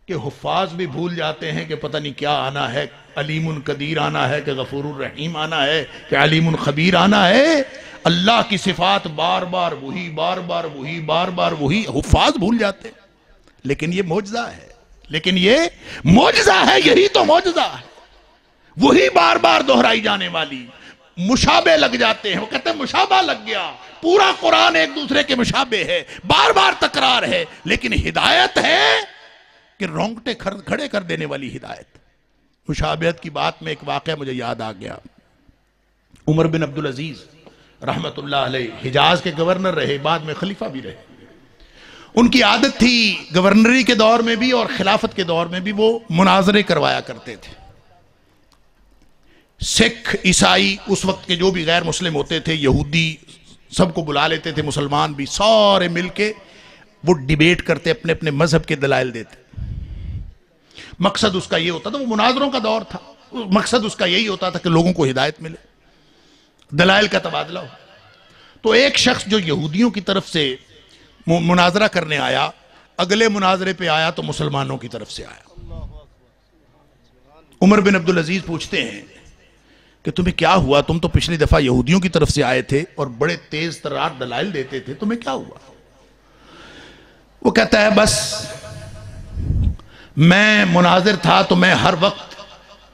کہ حفاظ بھی بھول جاتے ہیں کہ پتہ نہیں کیا آنا ہے, علیم قدیر آنا ہے کہ غفور الرحیم آنا ہے کہ علیم خبیر آنا ہے. اللہ کی صفات بار بار وہی, بار بار وہی, بار بار وہی, حفاظ بھول جاتے. لیکن یہ معجزہ ہے, لیکن یہ معجزہ ہے, یہی تو معجزہ ہے. وہی بار بار دہرائی جانے والی, مشابہ لگ جاتے ہیں. وہ کہتے ہیں مشابہ لگ گیا, پورا قرآن ایک دوسرے کے مشابہ ہے, بار بار تکرار ہے, لیکن ہدایت ہے کہ رونگٹے کھڑے کر دینے والی ہدایت. مشابہت کی بات میں ایک واقعہ مجھے یاد آ گیا. عمر بن عبدالعزیز رحمت اللہ علیہ حجاز کے گورنر رہے, بعد میں خلیفہ بھی رہے. ان کی عادت تھی گورنری کے دور میں بھی اور خلافت کے دور میں بھی وہ مناظرے کروایا کرتے تھے. سکھ, عیسائی, اس وقت کے جو بھی غیر مسلم ہوتے تھے, یہودی, سب کو بلا لیتے تھے, مسلمان بھی, سارے مل کے وہ ڈیبیٹ کرتے, اپنے اپنے مذہب کے دلائل دیتے. مقصد اس کا یہ ہوتا تھا, وہ مناظروں کا دور تھا, مقصد اس کا یہی ہوتا تھا کہ لوگوں کو ہدایت ملے, دلائل کا تبادلہ ہو. تو ایک شخص جو یہودیوں کی طرف سے مناظرہ کرنے آیا, اگلے مناظرے پہ آیا تو مسلمانوں کی طرف سے آیا. عمر بن عبدالعزیز پوچھتے ہیں کہ تمہیں کیا ہوا, تم تو پچھلی دفعہ یہودیوں کی طرف سے آئے تھے اور بڑے تیز ترار دلائل دیتے تھے, تمہیں کیا ہوا؟ وہ کہتا ہے بس میں مناظر تھا تو میں ہر وقت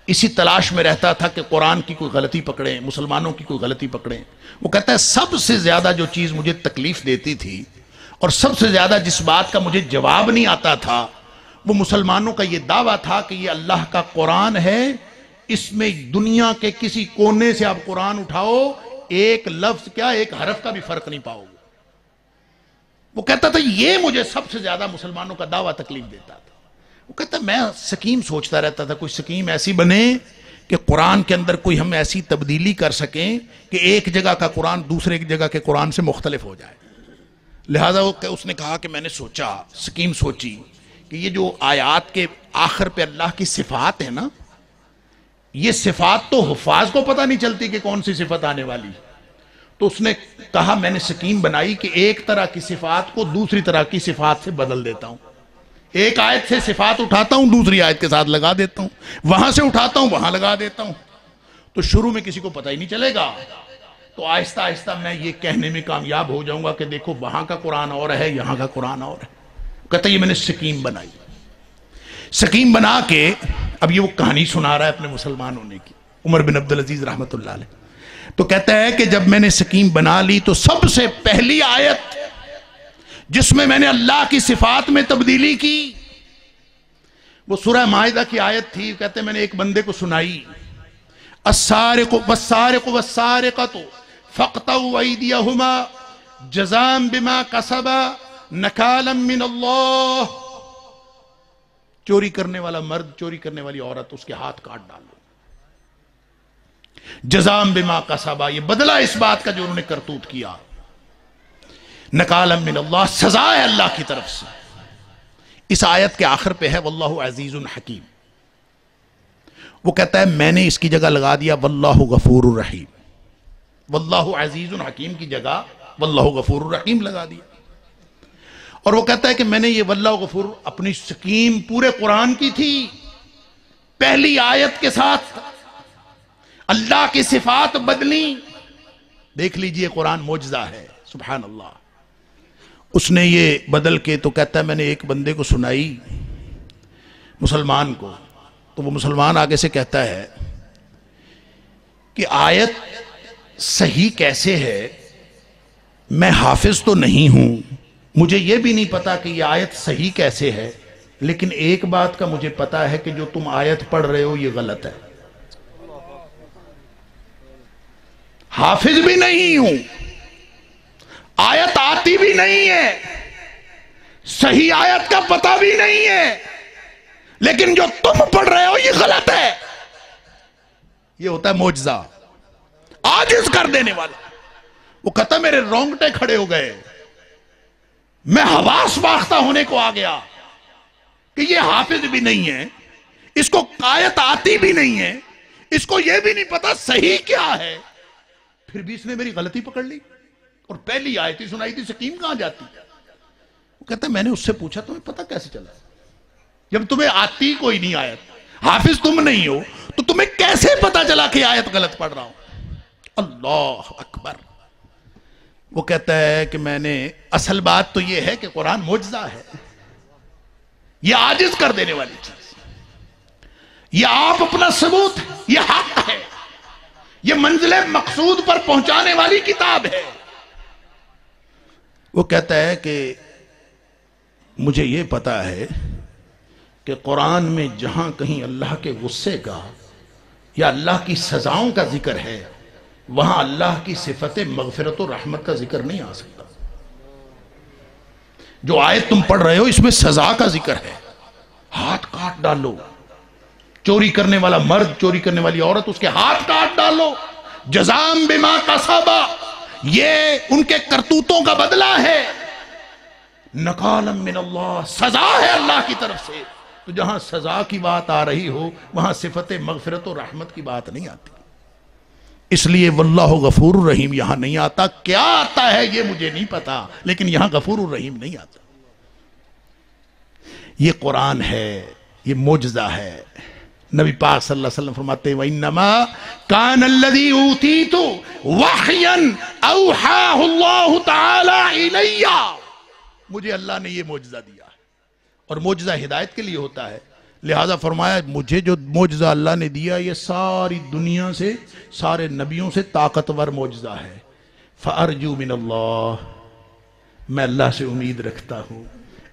اسی تلاش میں رہتا تھا کہ قرآن کی کوئی غلطی پکڑیں, مسلمانوں کی کوئی غلطی پکڑیں. وہ کہتا ہے سب سے زیادہ جو چیز مجھے تکلیف دیتی تھی اور سب سے زیادہ جس بات کا مجھے جواب نہیں آتا تھا, وہ مسلمانوں کا یہ دعویٰ تھا کہ یہ اللہ کا قرآن ہے, اس میں دنیا کے کسی کونے سے آپ قرآن اٹھاؤ, ایک لفظ کیا ایک حرف کا بھی فرق نہیں پاؤ گے. وہ کہتا تھا یہ مجھے سب سے زیادہ مسلمانوں کا دعویٰ تکلیف دیتا تھا. وہ کہتا ہے میں سکیم سوچتا رہتا تھا, کوئی سکیم ایسی بنے کہ قرآن کے اندر کوئی ہم ایسی تبدیلی کر سکیں کہ ایک جگہ کا قرآن دوسرے جگہ کے قرآن سے مختلف ہو جائے. لہٰذا اس نے کہا کہ میں نے سوچا, سکیم سوچی کہ یہ جو آیات کے آخر پہ اللہ کی صفات ہے نا, یہ صفات تو حفاظ کو پتہ نہیں چلتی کہ کون سی صفت آنے والی. تو اس نے کہا میں نے سکیم بنائی کہ ایک طرح کی صفات کو دوسری طرح کی صفات سے بدل دیتا ہوں. ایک آیت سے صفات اٹھاتا ہوں, دوسری آیت کے ساتھ لگا دیتا ہوں, وہاں سے اٹھاتا ہوں وہاں لگا دیتا ہوں. تو شروع میں کسی کو پتہ ہی نہیں چلے گا, تو آہستہ آہستہ میں یہ کہنے میں کامیاب ہو جاؤں گا کہ دیکھو وہاں کا قرآن اور ہے, یہاں کا قرآن اور ہے. کہتا ہے یہ میں نے سکیم بنائی. سکیم بنا کے اب یہ وہ کہانی سنا رہا ہے اپنے مسلمان ہونے کی, عمر بن عبدالعزیز رحمت اللہ علیہ. تو کہتا ہے کہ جب میں نے سکیم بنا لی تو سب سے پہلی آیت جس میں نے اللہ کی صفات میں تبدیلی کی وہ سورہ مائدہ کی آیت تھی. کہتے ہیں میں نے ایک بندے کو سنائی, السارق والسارق والسارقۃ فاقطعوا ایدیہما جزاء بما کسبا نکالا من اللہ. چوری کرنے والا مرد, چوری کرنے والی عورت, اس کے ہاتھ کاٹ ڈالو. جزاء بما کسبا, یہ بدلہ اس بات کا جو انہوں نے کرتوت کیا. نکالا من اللہ, سزا ہے اللہ کی طرف سے. اس آیت کے آخر پہ ہے واللہ عزیز حکیم. وہ کہتا ہے میں نے اس کی جگہ لگا دیا واللہ غفور الرحیم. واللہ عزیز حکیم کی جگہ واللہ غفور الرحیم لگا دیا. اور وہ کہتا ہے کہ میں نے یہ واللہ غفور اپنی سکیم پورے قرآن کی تھی, پہلی آیت کے ساتھ اللہ کی صفات بدلی. دیکھ لیجئے قرآن معجزہ ہے, سبحان اللہ. اس نے یہ بدل کے, تو کہتا ہے میں نے ایک بندے کو سنائی, مسلمان کو, تو وہ مسلمان آگے سے کہتا ہے کہ آیت صحیح کیسے ہے, میں حافظ تو نہیں ہوں, مجھے یہ بھی نہیں پتا کہ یہ آیت صحیح کیسے ہے, لیکن ایک بات کا مجھے پتا ہے کہ جو تم آیت پڑھ رہے ہو یہ غلط ہے. حافظ بھی نہیں ہوں, آیت آتی بھی نہیں ہے, صحیح آیت کا پتہ بھی نہیں ہے, لیکن جو تم پڑھ رہے ہو یہ غلط ہے. یہ ہوتا ہے معجزہ, عاجز کر دینے والا. وہ کہتا میرے رونگٹے کھڑے ہو گئے, میں حواس باختہ ہونے کو آ گیا کہ یہ حافظ بھی نہیں ہے, اس کو آیت آتی بھی نہیں ہے, اس کو یہ بھی نہیں پتا صحیح کیا ہے, پھر بھی اس نے میری غلطی پکڑ لی اور پہلی آیت ہی سنائی تھی, سکیم کہاں جاتی. وہ کہتا میں نے اس سے پوچھا تمہیں پتا کیسے چلا, جب تمہیں آتی کوئی نہیں آیت, حافظ تم نہیں ہو, تو تمہیں کیسے پتا چلا کہ آیت غلط پڑھ رہا ہوں. اللہ اکبر. وہ کہتا ہے کہ میں نے, اصل بات تو یہ ہے کہ قرآن معجزہ ہے, یہ عاجز کر دینے والی چیز, یہ آپ اپنا ثبوت ہے, یہ حق ہے, یہ منزل مقصود پر پہنچانے والی کتاب ہے. وہ کہتا ہے کہ مجھے یہ پتا ہے کہ قرآن میں جہاں کہیں اللہ کے غصے کا یا اللہ کی سزاؤں کا ذکر ہے, وہاں اللہ کی صفت مغفرت و رحمت کا ذکر نہیں آ سکتا. جو آیت تم پڑھ رہے ہو اس میں سزا کا ذکر ہے, ہاتھ کاٹ ڈالو, چوری کرنے والا مرد, چوری کرنے والی عورت, اس کے ہاتھ کاٹ ڈالو, جزام بما کسبا, یہ ان کے کرتوتوں کا بدلہ ہے, نکالم من اللہ, سزا ہے اللہ کی طرف سے. تو جہاں سزا کی بات آ رہی ہو وہاں صفت مغفرت و رحمت کی بات نہیں آتی. اس لیے واللہ غفور الرحیم یہاں نہیں آتا. کیا آتا ہے یہ مجھے نہیں پتا, لیکن یہاں غفور الرحیم نہیں آتا. یہ قرآن ہے, یہ معجزہ ہے. نبی پاک صلی اللہ علیہ وسلم فرماتے ہیں وَإِنَّمَا كَانَ الَّذِي أُوتِيتُ وَحْيًا أَوْحَاهُ اللَّهُ تَعَالَى إِلَيَّ, مجھے اللہ نے یہ معجزہ دیا ہے, اور معجزہ ہدایت کے لیے ہوتا ہے. لہذا فرمایا مجھے جو معجزہ اللہ نے دیا یہ ساری دنیا سے, سارے نبیوں سے طاقتور معجزہ ہے. فَأَرْجُو مِنَ اللَّهِ, میں اللہ سے امید رکھتا ہوں,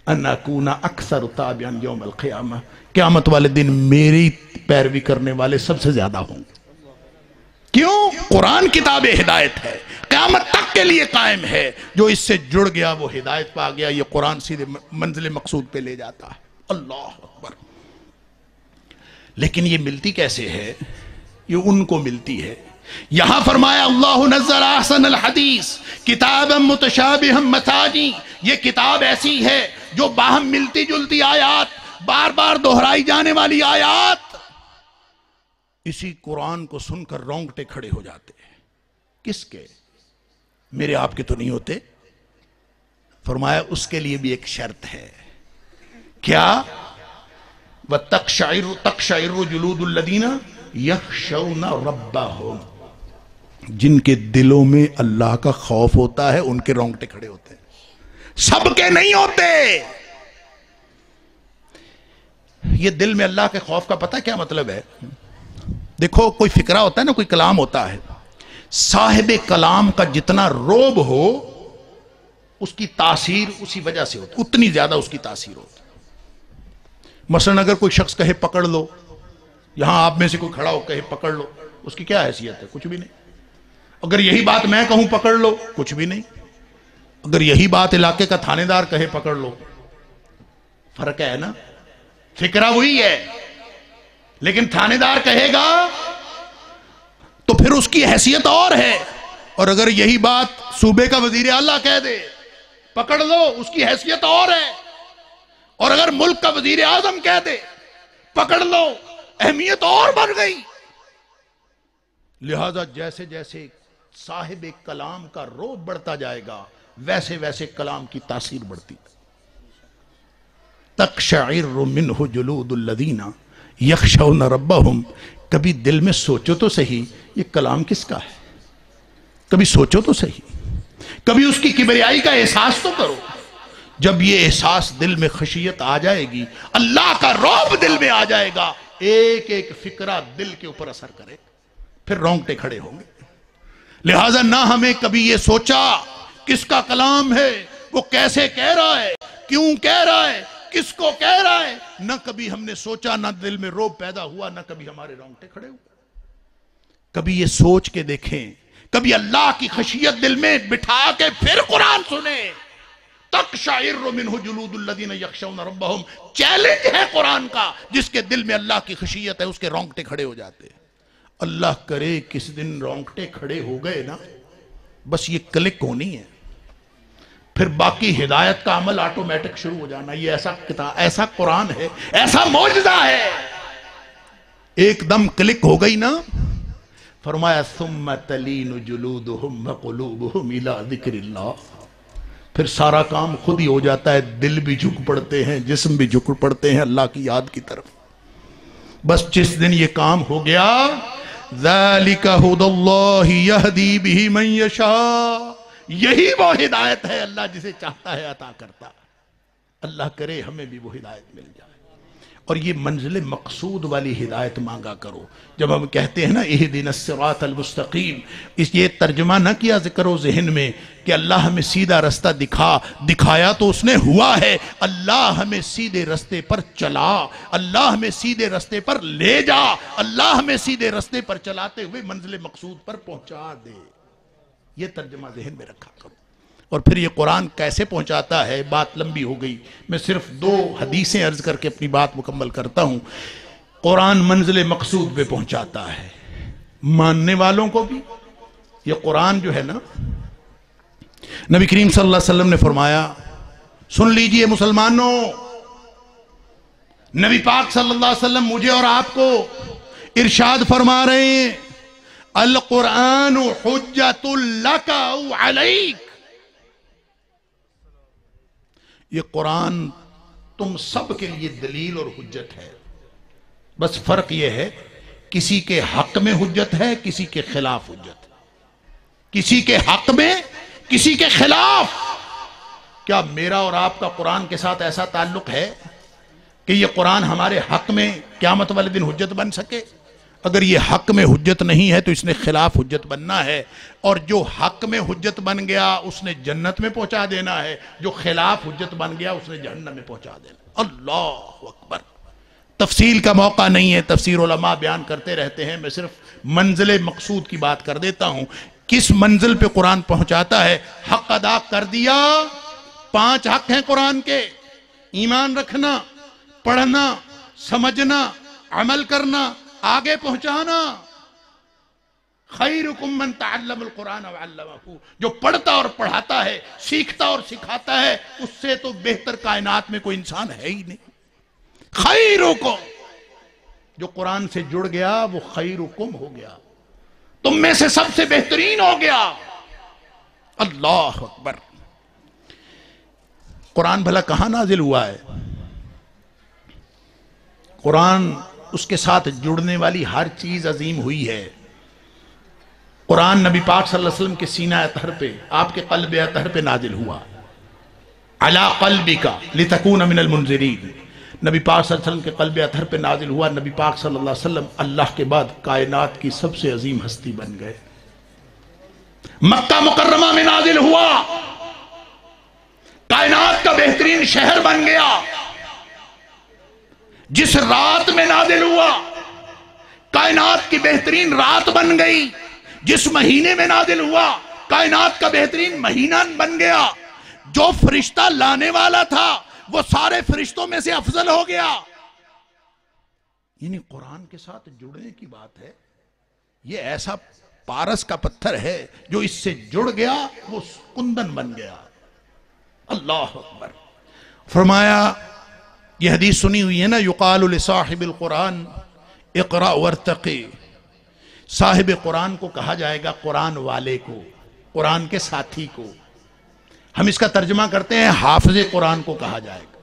ان اکون اکثر تابعا یوم القیامہ, قیامت والے دن میری پیروی کرنے والے سب سے زیادہ ہوں. کیوں؟ قرآن کتاب ہدایت ہے, قیامت تک کے لیے قائم ہے. جو اس سے جڑ گیا وہ ہدایت پا گیا. یہ قرآن سیدھے منزل مقصود پہ لے جاتا ہے. اللہ اکبر. لیکن یہ ملتی کیسے ہے؟ یہ ان کو ملتی ہے. یہاں فرمایا اللہ نزل احسن الحدیث کتابا متشابہا مثانی, یہ کتاب ایسی ہے جو باہم ملتی جلتی آیات, بار بار دہرائی جانے والی آیات, اسی قرآن کو سن کر رونگٹے کھڑے ہو جاتے ہیں. کس کے؟ میرے آپ کے تو نہیں ہوتے. فرمایا اس کے لیے بھی ایک شرط ہے. کیا؟ وَتَقْشَعِرُّ جُلُودُ الَّذِينَ يَخْشَوْنَ رَبَّهُمْ, جن کے دلوں میں اللہ کا خوف ہوتا ہے ان کے رونگٹے کھڑے ہوتے ہیں. سب کے نہیں ہوتے. یہ دل میں اللہ کے خوف کا پتہ کیا مطلب ہے؟ دیکھو کوئی فکرہ ہوتا ہے نا, کوئی کلام ہوتا ہے, صاحب کلام کا جتنا روب ہو اس کی تاثیر اسی وجہ سے ہوتی, اتنی زیادہ اس کی تاثیر ہوتی. مثلا اگر کوئی شخص کہے پکڑ لو, یہاں آپ میں سے کوئی کھڑا ہو کہے پکڑ لو, اس کی کیا حیثیت ہے؟ کچھ بھی نہیں. اگر یہی بات میں کہوں پکڑ لو, کچھ بھی نہیں. اگر یہی بات علاقے کا تھانے دار کہے پکڑ لو, فرق ہے نا, فکرہ وہی ہے, لیکن تھانے دار کہے گا تو پھر اس کی حیثیت اور ہے. اور اگر یہی بات صوبے کا وزیر اعلیٰ کہہ دے پکڑ لو, اس کی حیثیت اور ہے. اور اگر ملک کا وزیر اعظم کہہ دے پکڑ لو, اہمیت اور بڑھ گئی. لہذا جیسے جیسے صاحب کلام کا روب بڑھتا جائے گا ویسے ویسے کلام کی تاثیر بڑھتی. تقشعر منہ جلود الذین یخشون ربہم, کبھی دل میں سوچو تو صحیح یہ کلام کس کا ہے, کبھی سوچو تو صحیح, کبھی اس کی کبریائی کا احساس تو کرو. جب یہ احساس دل میں خشیت آ جائے گی, اللہ کا رعب دل میں آ جائے گا, ایک ایک فکرہ دل کے اوپر اثر کرے, پھر رونگٹے کھڑے ہوں گے. لہٰذا نہ ہمیں کبھی یہ سوچا کس کا کلام ہے, وہ کیسے کہہ رہا ہے, کیوں کہہ رہا ہے, کس کو کہہ رہا ہے؟ نہ کبھی ہم نے سوچا، نہ دل میں روب پیدا ہوا، نہ کبھی ہمارے رونگٹے کھڑے ہوئے۔ کبھی یہ سوچ کے دیکھیں، کبھی اللہ کی خشیت دل میں بٹھا کے پھر قرآن سنیں۔ تقشعر منہ جلود الذین یخشون ربہم، چیلنج ہے قرآن کا۔ جس کے دل میں اللہ کی خشیت ہے اس کے رونگٹے کھڑے ہو جاتے ہیں۔ اللہ کرے کس دن رونگٹے کھڑے ہو گئے نا، بس یہ کلک ہونی ہے، پھر باقی ہدایت کا عمل آٹومیٹک شروع ہو جانا۔ یہ ایسا کتاب، ایسا قرآن ہے، ایسا معجزہ ہے۔ ایک دم کلک ہو گئی نا، فرمایا ثم تلین جلودہم وقلوبہم الی ذکر اللہ، پھر سارا کام خود ہی ہو جاتا ہے، دل بھی جھک پڑتے ہیں، جسم بھی جھک پڑتے ہیں اللہ کی یاد کی طرف۔ بس جس دن یہ کام ہو گیا، ذالک ھدی اللہ یہدی بہ من یشاء، یہی وہ ہدایت ہے اللہ جسے چاہتا ہے عطا کرتا۔ اللہ کرے ہمیں بھی وہ ہدایت مل جائے۔ اور یہ منزل مقصود والی ہدایت مانگا کرو۔ جب ہم کہتے ہیں نا اہدنا الصراط المستقیم، اس یہ ترجمہ نہ کیا کرو ذہن میں کہ اللہ ہمیں سیدھا رستہ دکھایا تو اس نے ہوا ہے۔ اللہ ہمیں سیدھے رستے پر چلا، اللہ ہمیں سیدھے رستے پر لے جا، اللہ ہمیں سیدھے رستے پر چلاتے ہوئے منزل مقصود پر پہنچا دے۔ یہ ترجمہ ذہن میں رکھا کرو۔ اور پھر یہ قرآن کیسے پہنچاتا ہے؟ بات لمبی ہو گئی، میں صرف 2 حدیثیں عرض کر کے اپنی بات مکمل کرتا ہوں۔ قرآن منزل مقصود پہ پہنچاتا ہے، ماننے والوں کو بھی۔ یہ قرآن جو ہے نا، نبی کریم صلی اللہ علیہ وسلم نے فرمایا، سن لیجئے مسلمانوں، نبی پاک صلی اللہ علیہ وسلم مجھے اور آپ کو ارشاد فرما رہے ہیں، القرآن حجت لک او علیک، یہ قرآن تم سب کے لیے دلیل اور حجت ہے۔ بس فرق یہ ہے، کسی کے حق میں حجت ہے، کسی کے خلاف حجت ہے۔ کسی کے حق میں، کسی کے خلاف۔ کیا میرا اور آپ کا قرآن کے ساتھ ایسا تعلق ہے کہ یہ قرآن ہمارے حق میں قیامت والے دن حجت بن سکے؟ اگر یہ حق میں حجت نہیں ہے تو اس نے خلاف حجت بننا ہے، اور جو حق میں حجت بن گیا اس نے جنت میں پہنچا دینا ہے، جو خلاف حجت بن گیا اس نے جہنم میں پہنچا دینا۔ اللہ اکبر۔ تفصیل کا موقع نہیں ہے، تفسیر علماء بیان کرتے رہتے ہیں، میں صرف منزل مقصود کی بات کر دیتا ہوں۔ کس منزل پہ قرآن پہنچاتا ہے؟ حق ادا کر دیا۔ 5 حق ہیں قرآن کے: ایمان رکھنا، پڑھنا، سمجھنا، عمل کرنا، آگے پہنچانا۔ خیرکم من تعلم القرآن وعلمہ، جو پڑھتا اور پڑھاتا ہے، سیکھتا اور سکھاتا ہے، اس سے تو بہتر کائنات میں کوئی انسان ہے ہی نہیں۔ خیرکم، جو قرآن سے جڑ گیا وہ خیرکم ہو گیا، تم میں سے سب سے بہترین ہو گیا۔ اللہ اکبر۔ قرآن بھلا کہاں نازل ہوا ہے؟ قرآن، اس کے ساتھ جڑنے والی ہر چیز عظیم ہوئی ہے۔ قرآن نبی پاک صلی اللہ علیہ وسلم کے سینہ اطہر پہ، آپ کے قلب اطہر پہ نازل ہوا۔ علی قلبک لتکون من المنذرین، نبی پاک صلی اللہ علیہ وسلم کے قلب اطہر پہ نازل ہوا۔ نبی پاک صلی اللہ علیہ وسلم اللہ کے بعد کائنات کی سب سے عظیم ہستی بن گئے۔ مکہ مکرمہ میں نازل ہوا، کائنات کا بہترین شہر بن گیا۔ جس رات میں نازل ہوا، کائنات کی بہترین رات بن گئی۔ جس مہینے میں نازل ہوا، کائنات کا بہترین مہینہ بن گیا۔ جو فرشتہ لانے والا تھا وہ سارے فرشتوں میں سے افضل ہو گیا۔ یعنی قرآن کے ساتھ جڑنے کی بات ہے، یہ ایسا پارس کا پتھر ہے جو اس سے جڑ گیا وہ کندن بن گیا۔ اللہ اکبر۔ فرمایا، یہ حدیث سنی ہوئی ہے نا، یقال لصاحب القرآن اقرأ وارتقی، صاحب قرآن کو کہا جائے گا، قرآن والے کو، قرآن کے ساتھی کو۔ ہم اس کا ترجمہ کرتے ہیں حافظ قرآن کو کہا جائے گا۔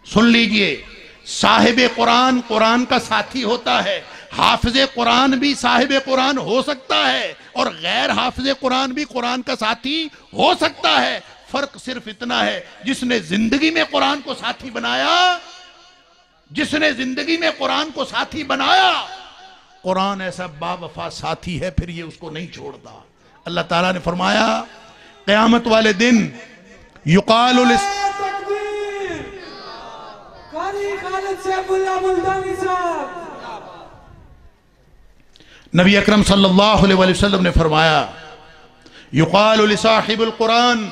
سن لیجئے، صاحب قرآن قرآن کا ساتھی ہوتا ہے، حافظ قرآن بھی صاحب قرآن ہو سکتا ہے، اور غیر حافظ قرآن بھی قرآن کا ساتھی ہو سکتا ہے۔ فرق صرف اتنا ہے، جس نے زندگی میں قرآن کو ساتھی بنایا، جس نے زندگی میں قرآن کو ساتھی بنایا، قرآن ایسا با وفا ساتھی ہے، پھر یہ اس کو نہیں چھوڑتا۔ اللہ تعالیٰ نے فرمایا، قیامت والے دن یقال نبی اکرم صلی اللہ علیہ وسلم نے فرمایا یقال لصاحب القرآن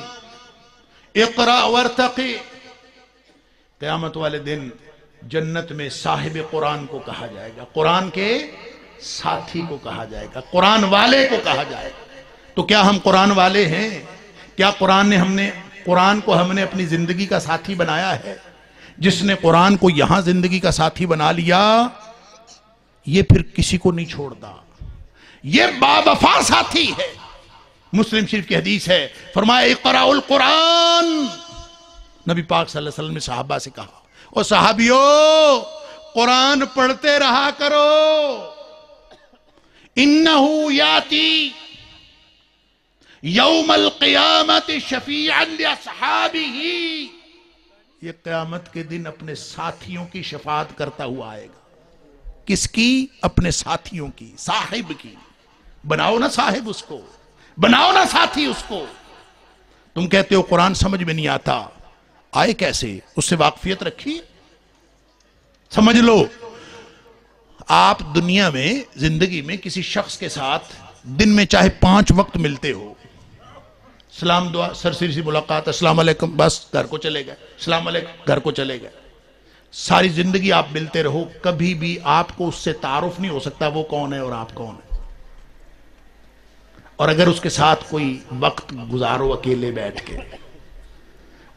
اقرأ وارتقی، قیامت والے دن جنت میں صاحب قرآن کو کہا جائے گا، قرآن کے ساتھی کو کہا جائے گا، قرآن والے کو کہا جائے گا۔ تو کیا ہم قرآن والے ہیں؟ کیا قرآن کو ہم نے اپنی زندگی کا ساتھی بنایا ہے؟ جس نے قرآن کو یہاں زندگی کا ساتھی بنا لیا یہ پھر کسی کو نہیں چھوڑتا، یہ باوفا ساتھی ہے۔ مسلم شریف کی حدیث ہے، فرمایا اقرأ القرآن، نبی پاک صلی اللہ علیہ وسلم نے صحابہ سے کہا اور صحابیو قرآن پڑھتے رہا کرو، انہو یاتی یوم القیامت شفیعا لاصحابہ، یہ قیامت کے دن اپنے ساتھیوں کی شفاعت کرتا ہوا آئے گا۔ کس کی؟ اپنے ساتھیوں کی، صاحب کی۔ بناؤ نا صاحب اس کو، بناؤ نا ساتھی اس کو۔ تم کہتے ہو قرآن سمجھ میں نہیں آتا، آئے کیسے؟ اس سے واقفیت رکھی، سمجھ لو۔ آپ دنیا میں زندگی میں کسی شخص کے ساتھ دن میں چاہے 5 وقت ملتے ہو، سلام دعا، سرسری سی ملاقات، السلام علیکم، بس گھر کو چلے گئے، السلام علیکم، گھر کو چلے گئے، ساری زندگی آپ ملتے رہو، کبھی بھی آپ کو اس سے تعارف نہیں ہو سکتا وہ کون ہے اور آپ کون ہے۔ اور اگر اس کے ساتھ کوئی وقت گزارو اکیلے بیٹھ کے،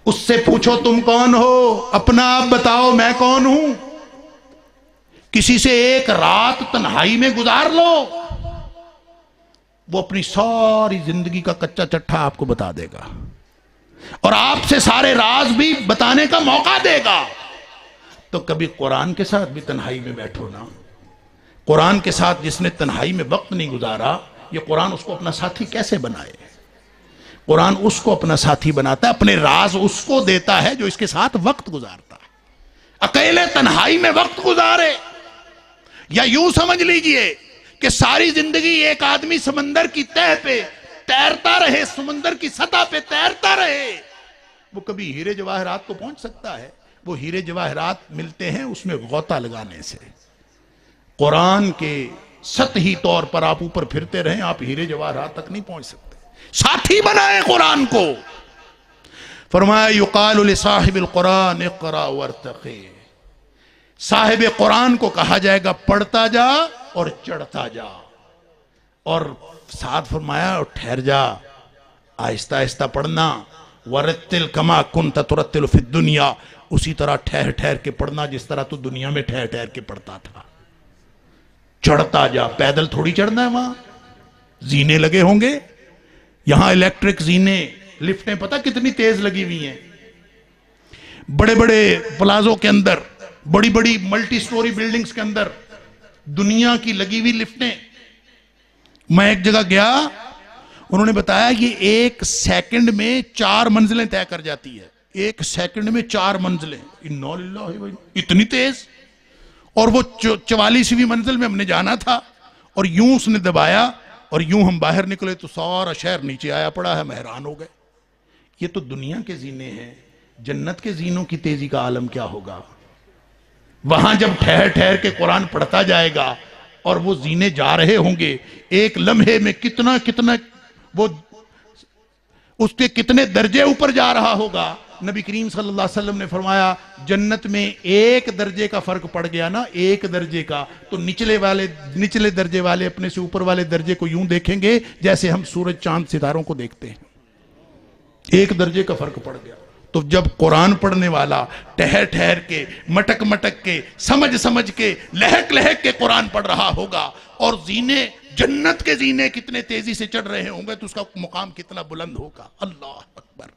اس سے پوچھو تم کون ہو، اپنا آپ بتاؤ میں کون ہوں، کسی سے ایک رات تنہائی میں گزار لو، وہ اپنی ساری زندگی کا کچا چٹھا آپ کو بتا دے گا اور آپ سے سارے راز بھی بتانے کا موقع دے گا۔ تو کبھی قرآن کے ساتھ بھی تنہائی میں بیٹھو نا۔ قرآن کے ساتھ جس نے تنہائی میں وقت نہیں گزارا، یہ قرآن اس کو اپنا ساتھی کیسے بنائے؟ قرآن اس کو اپنا ساتھی بناتا ہے، اپنے راز اس کو دیتا ہے جو اس کے ساتھ وقت گزارتا ہے۔ اکیلے تنہائی میں وقت گزارے، یا یوں سمجھ لیجئے کہ ساری زندگی ایک آدمی سمندر کی تہہ پہ تیرتا رہے، سمندر کی سطح پہ تیرتا رہے، وہ کبھی ہیرے جواہرات کو پہنچ سکتا ہے؟ وہ ہیرے جواہرات ملتے ہیں اس میں غوطہ لگانے سے۔ قرآن کے سطحی طور پر آپ اوپر پھرتے رہیں، آپ ہیرے جواہرات تک نہیں پہنچ سکتے۔ ساتھی بنائیں قرآن کو۔ فرمایا یقال لصاحب القرآن اقرأ وارتقی، صاحب قرآن کو کہا جائے گا پڑھتا جا اور چڑھتا جا، اور ساتھ فرمایا اور ٹھہر جا، آہستہ آہستہ پڑھنا، ورتل کما کنت ترتل فی الدنیا، اسی طرح ٹھہر ٹھہر کے پڑھنا جس طرح تو دنیا میں ٹھہر ٹھہر کے پڑھتا تھا۔ چڑھتا جا، پیدل تھوڑی چڑھنا ہے، وہاں زینے لگے ہوں گے، یہاں الیکٹرک زینے، لفٹیں پتہ کتنی تیز لگی ہوئی ہیں، بڑے بڑے پلازوں کے اندر، بڑی بڑی ملٹی سٹوری بلڈنگز کے اندر دنیا کی لگی ہوئی لفٹیں۔ میں ایک جگہ گیا، انہوں نے بتایا یہ 1 سیکنڈ میں 4 منزلیں طے کر جاتی ہے، 1 سیکنڈ میں 4 منزلیں، انا للہ و انا، اتنی تیز۔ اور وہ 44ویں منزل میں ہم نے جانا تھا، اور یوں اس نے دبایا اور یوں ہم باہر نکلے تو سارا شہر نیچے آیا پڑا ہے، ہم حیران ہو گئے۔ یہ تو دنیا کے زینے ہیں، جنت کے زینوں کی تیزی کا عالم کیا ہوگا؟ وہاں جب ٹھہر ٹھہر کے قرآن پڑھتا جائے گا اور وہ زینے جا رہے ہوں گے، ایک لمحے میں کتنا وہ اس کے کتنے درجے اوپر جا رہا ہوگا۔ نبی کریم صلی اللہ علیہ وسلم نے فرمایا جنت میں 1 درجے کا فرق پڑ گیا نا، 1 درجے کا، تو نچلے درجے والے اپنے سے اوپر والے درجے کو یوں دیکھیں گے جیسے ہم سورج چاند ستاروں کو دیکھتے ہیں۔ 1 درجے کا فرق پڑ گیا۔ تو جب قرآن پڑھنے والا ٹہر ٹہر کے، مٹک مٹک کے، سمجھ سمجھ کے، لہک لہک کے قرآن پڑھ رہا ہوگا، اور زینے، جنت کے زینے کتنے تیزی سے چڑھ رہے ہوں گے، تو اس کا مقام کتنا بلند ہوگا۔ اللہ اکبر۔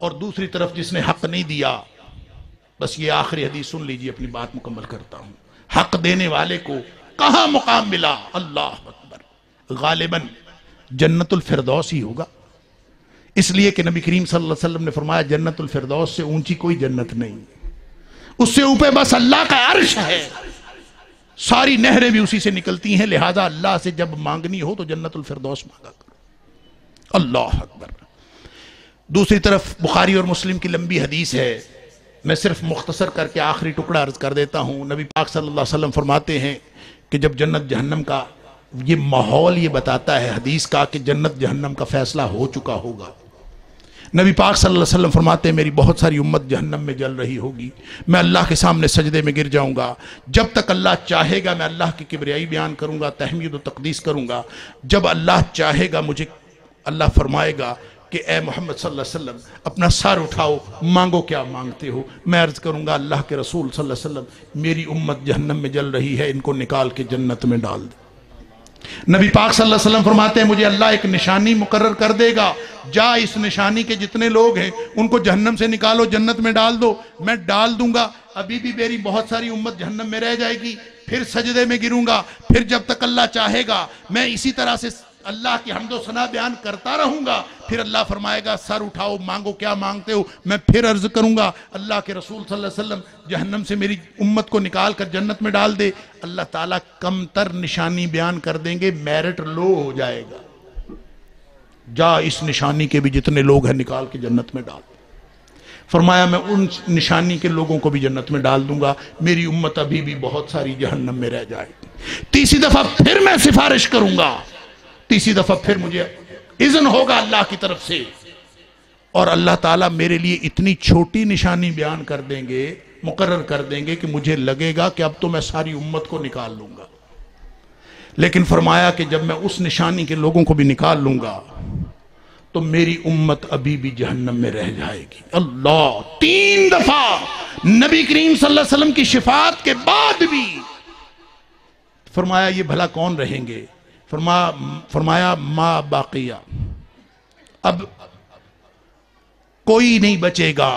اور دوسری طرف جس نے حق نہیں دیا، بس یہ آخری حدیث سن لیجئے، اپنی بات مکمل کرتا ہوں۔ حق دینے والے کو کہاں مقام ملا؟ اللہ اکبر، غالباً جنت الفردوس ہی ہوگا، اس لیے کہ نبی کریم صلی اللہ علیہ وسلم نے فرمایا جنت الفردوس سے اونچی کوئی جنت نہیں، اس سے اوپر بس اللہ کا عرش ہے، ساری نہریں بھی اسی سے نکلتی ہیں، لہذا اللہ سے جب مانگنی ہو تو جنت الفردوس مانگا کرو۔ اللہ اکبر۔ دوسری طرف بخاری اور مسلم کی لمبی حدیث ہے، میں صرف مختصر کر کے آخری ٹکڑا عرض کر دیتا ہوں۔ نبی پاک صلی اللہ علیہ وسلم فرماتے ہیں کہ جب جنت جہنم کا یہ ماحول یہ بتاتا ہے حدیث کا کہ جنت جہنم کا فیصلہ ہو چکا ہوگا، نبی پاک صلی اللہ علیہ وسلم فرماتے ہیں میری بہت ساری امت جہنم میں جل رہی ہوگی، میں اللہ کے سامنے سجدے میں گر جاؤں گا، جب تک اللہ چاہے گا میں اللہ کی کبریائی بیان کروں گا، تحمید و تقدیس کروں گا، جب اللہ چاہے گا مجھے اللہ فرمائے گا کہ اے محمد صلی اللہ علیہ وسلم اپنا سر اٹھاؤ، مانگو کیا مانگتے ہو، میں عرض کروں گا اللہ کے رسول صلی اللہ علیہ وسلم میری امت جہنم میں جل رہی ہے، ان کو نکال کے جنت میں ڈال دے۔ نبی پاک صلی اللہ علیہ وسلم فرماتے ہیں مجھے اللہ ایک نشانی مقرر کر دے گا، جا اس نشانی کے جتنے لوگ ہیں ان کو جہنم سے نکالو جنت میں ڈال دو، میں ڈال دوں گا، ابھی بھی میری بہت ساری امت جہنم میں رہ جائے گی، پھر سجدے میں گروں گا، پھر جب تک اللہ چاہے گا میں اسی طرح سے اللہ کی حمد و ثنا بیان کرتا رہوں گا، پھر اللہ فرمائے گا سر اٹھاؤ مانگو کیا مانگتے ہو، میں پھر عرض کروں گا اللہ کے رسول صلی اللہ علیہ وسلم جہنم سے میری امت کو نکال کر جنت میں ڈال دے، اللہ تعالیٰ کم تر نشانی بیان کر دیں گے، میرٹ لو ہو جائے گا، جا اس نشانی کے بھی جتنے لوگ ہیں نکال کے جنت میں ڈال دے۔ فرمایا میں ان نشانی کے لوگوں کو بھی جنت میں ڈال دوں گا، میری امت ابھی بھی بہت ساری جہنم میں رہ جائے گی۔ تیسری دفعہ پھر میں سفارش کروں گا، تیسری دفعہ پھر مجھے اذن ہوگا اللہ کی طرف سے، اور اللہ تعالیٰ میرے لیے اتنی چھوٹی نشانی بیان کر دیں گے، مقرر کر دیں گے کہ مجھے لگے گا کہ اب تو میں ساری امت کو نکال لوں گا، لیکن فرمایا کہ جب میں اس نشانی کے لوگوں کو بھی نکال لوں گا تو میری امت ابھی بھی جہنم میں رہ جائے گی۔ اللہ، 3 دفعہ نبی کریم صلی اللہ علیہ وسلم کی شفاعت کے بعد بھی فرمایا یہ بھلا کون رہیں گے؟ فرمایا ما باقیہ، اب کوئی نہیں بچے گا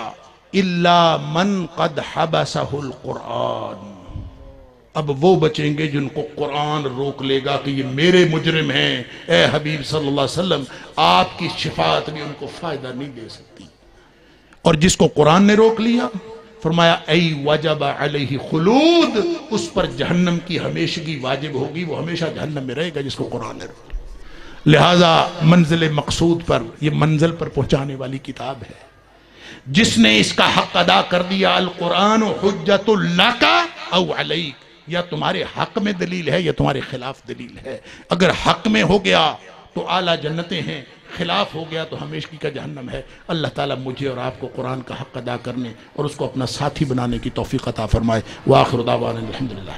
الا من قد حبسہ القرآن، اب وہ بچیں گے جن کو قرآن روک لے گا کہ یہ میرے مجرم ہیں، اے حبیب صلی اللہ علیہ وسلم آپ کی شفاعت بھی ان کو فائدہ نہیں دے سکتی، اور جس کو قرآن نے روک لیا فرمایا ای وجب علیہ خلود، اس پر جہنم کی ہمیشگی واجب ہوگی، وہ ہمیشہ جہنم میں رہے گا جس کو قرآن نے روک لیا۔ لہٰذا منزل مقصود پر، یہ منزل پر پہنچانے والی کتاب ہے، جس نے اس کا حق ادا کر دیا، القرآن حجت لک او علیک، یا تمہارے حق میں دلیل ہے یا تمہارے خلاف دلیل ہے، اگر حق میں ہو گیا تو اعلیٰ جنتیں ہیں، خلاف ہو گیا تو ہمیشگی کا جہنم ہے۔ اللہ تعالیٰ مجھے اور آپ کو قرآن کا حق ادا کرنے اور اس کو اپنا ساتھی بنانے کی توفیق عطا فرمائے۔ وآخر دعوانا الحمدللہ۔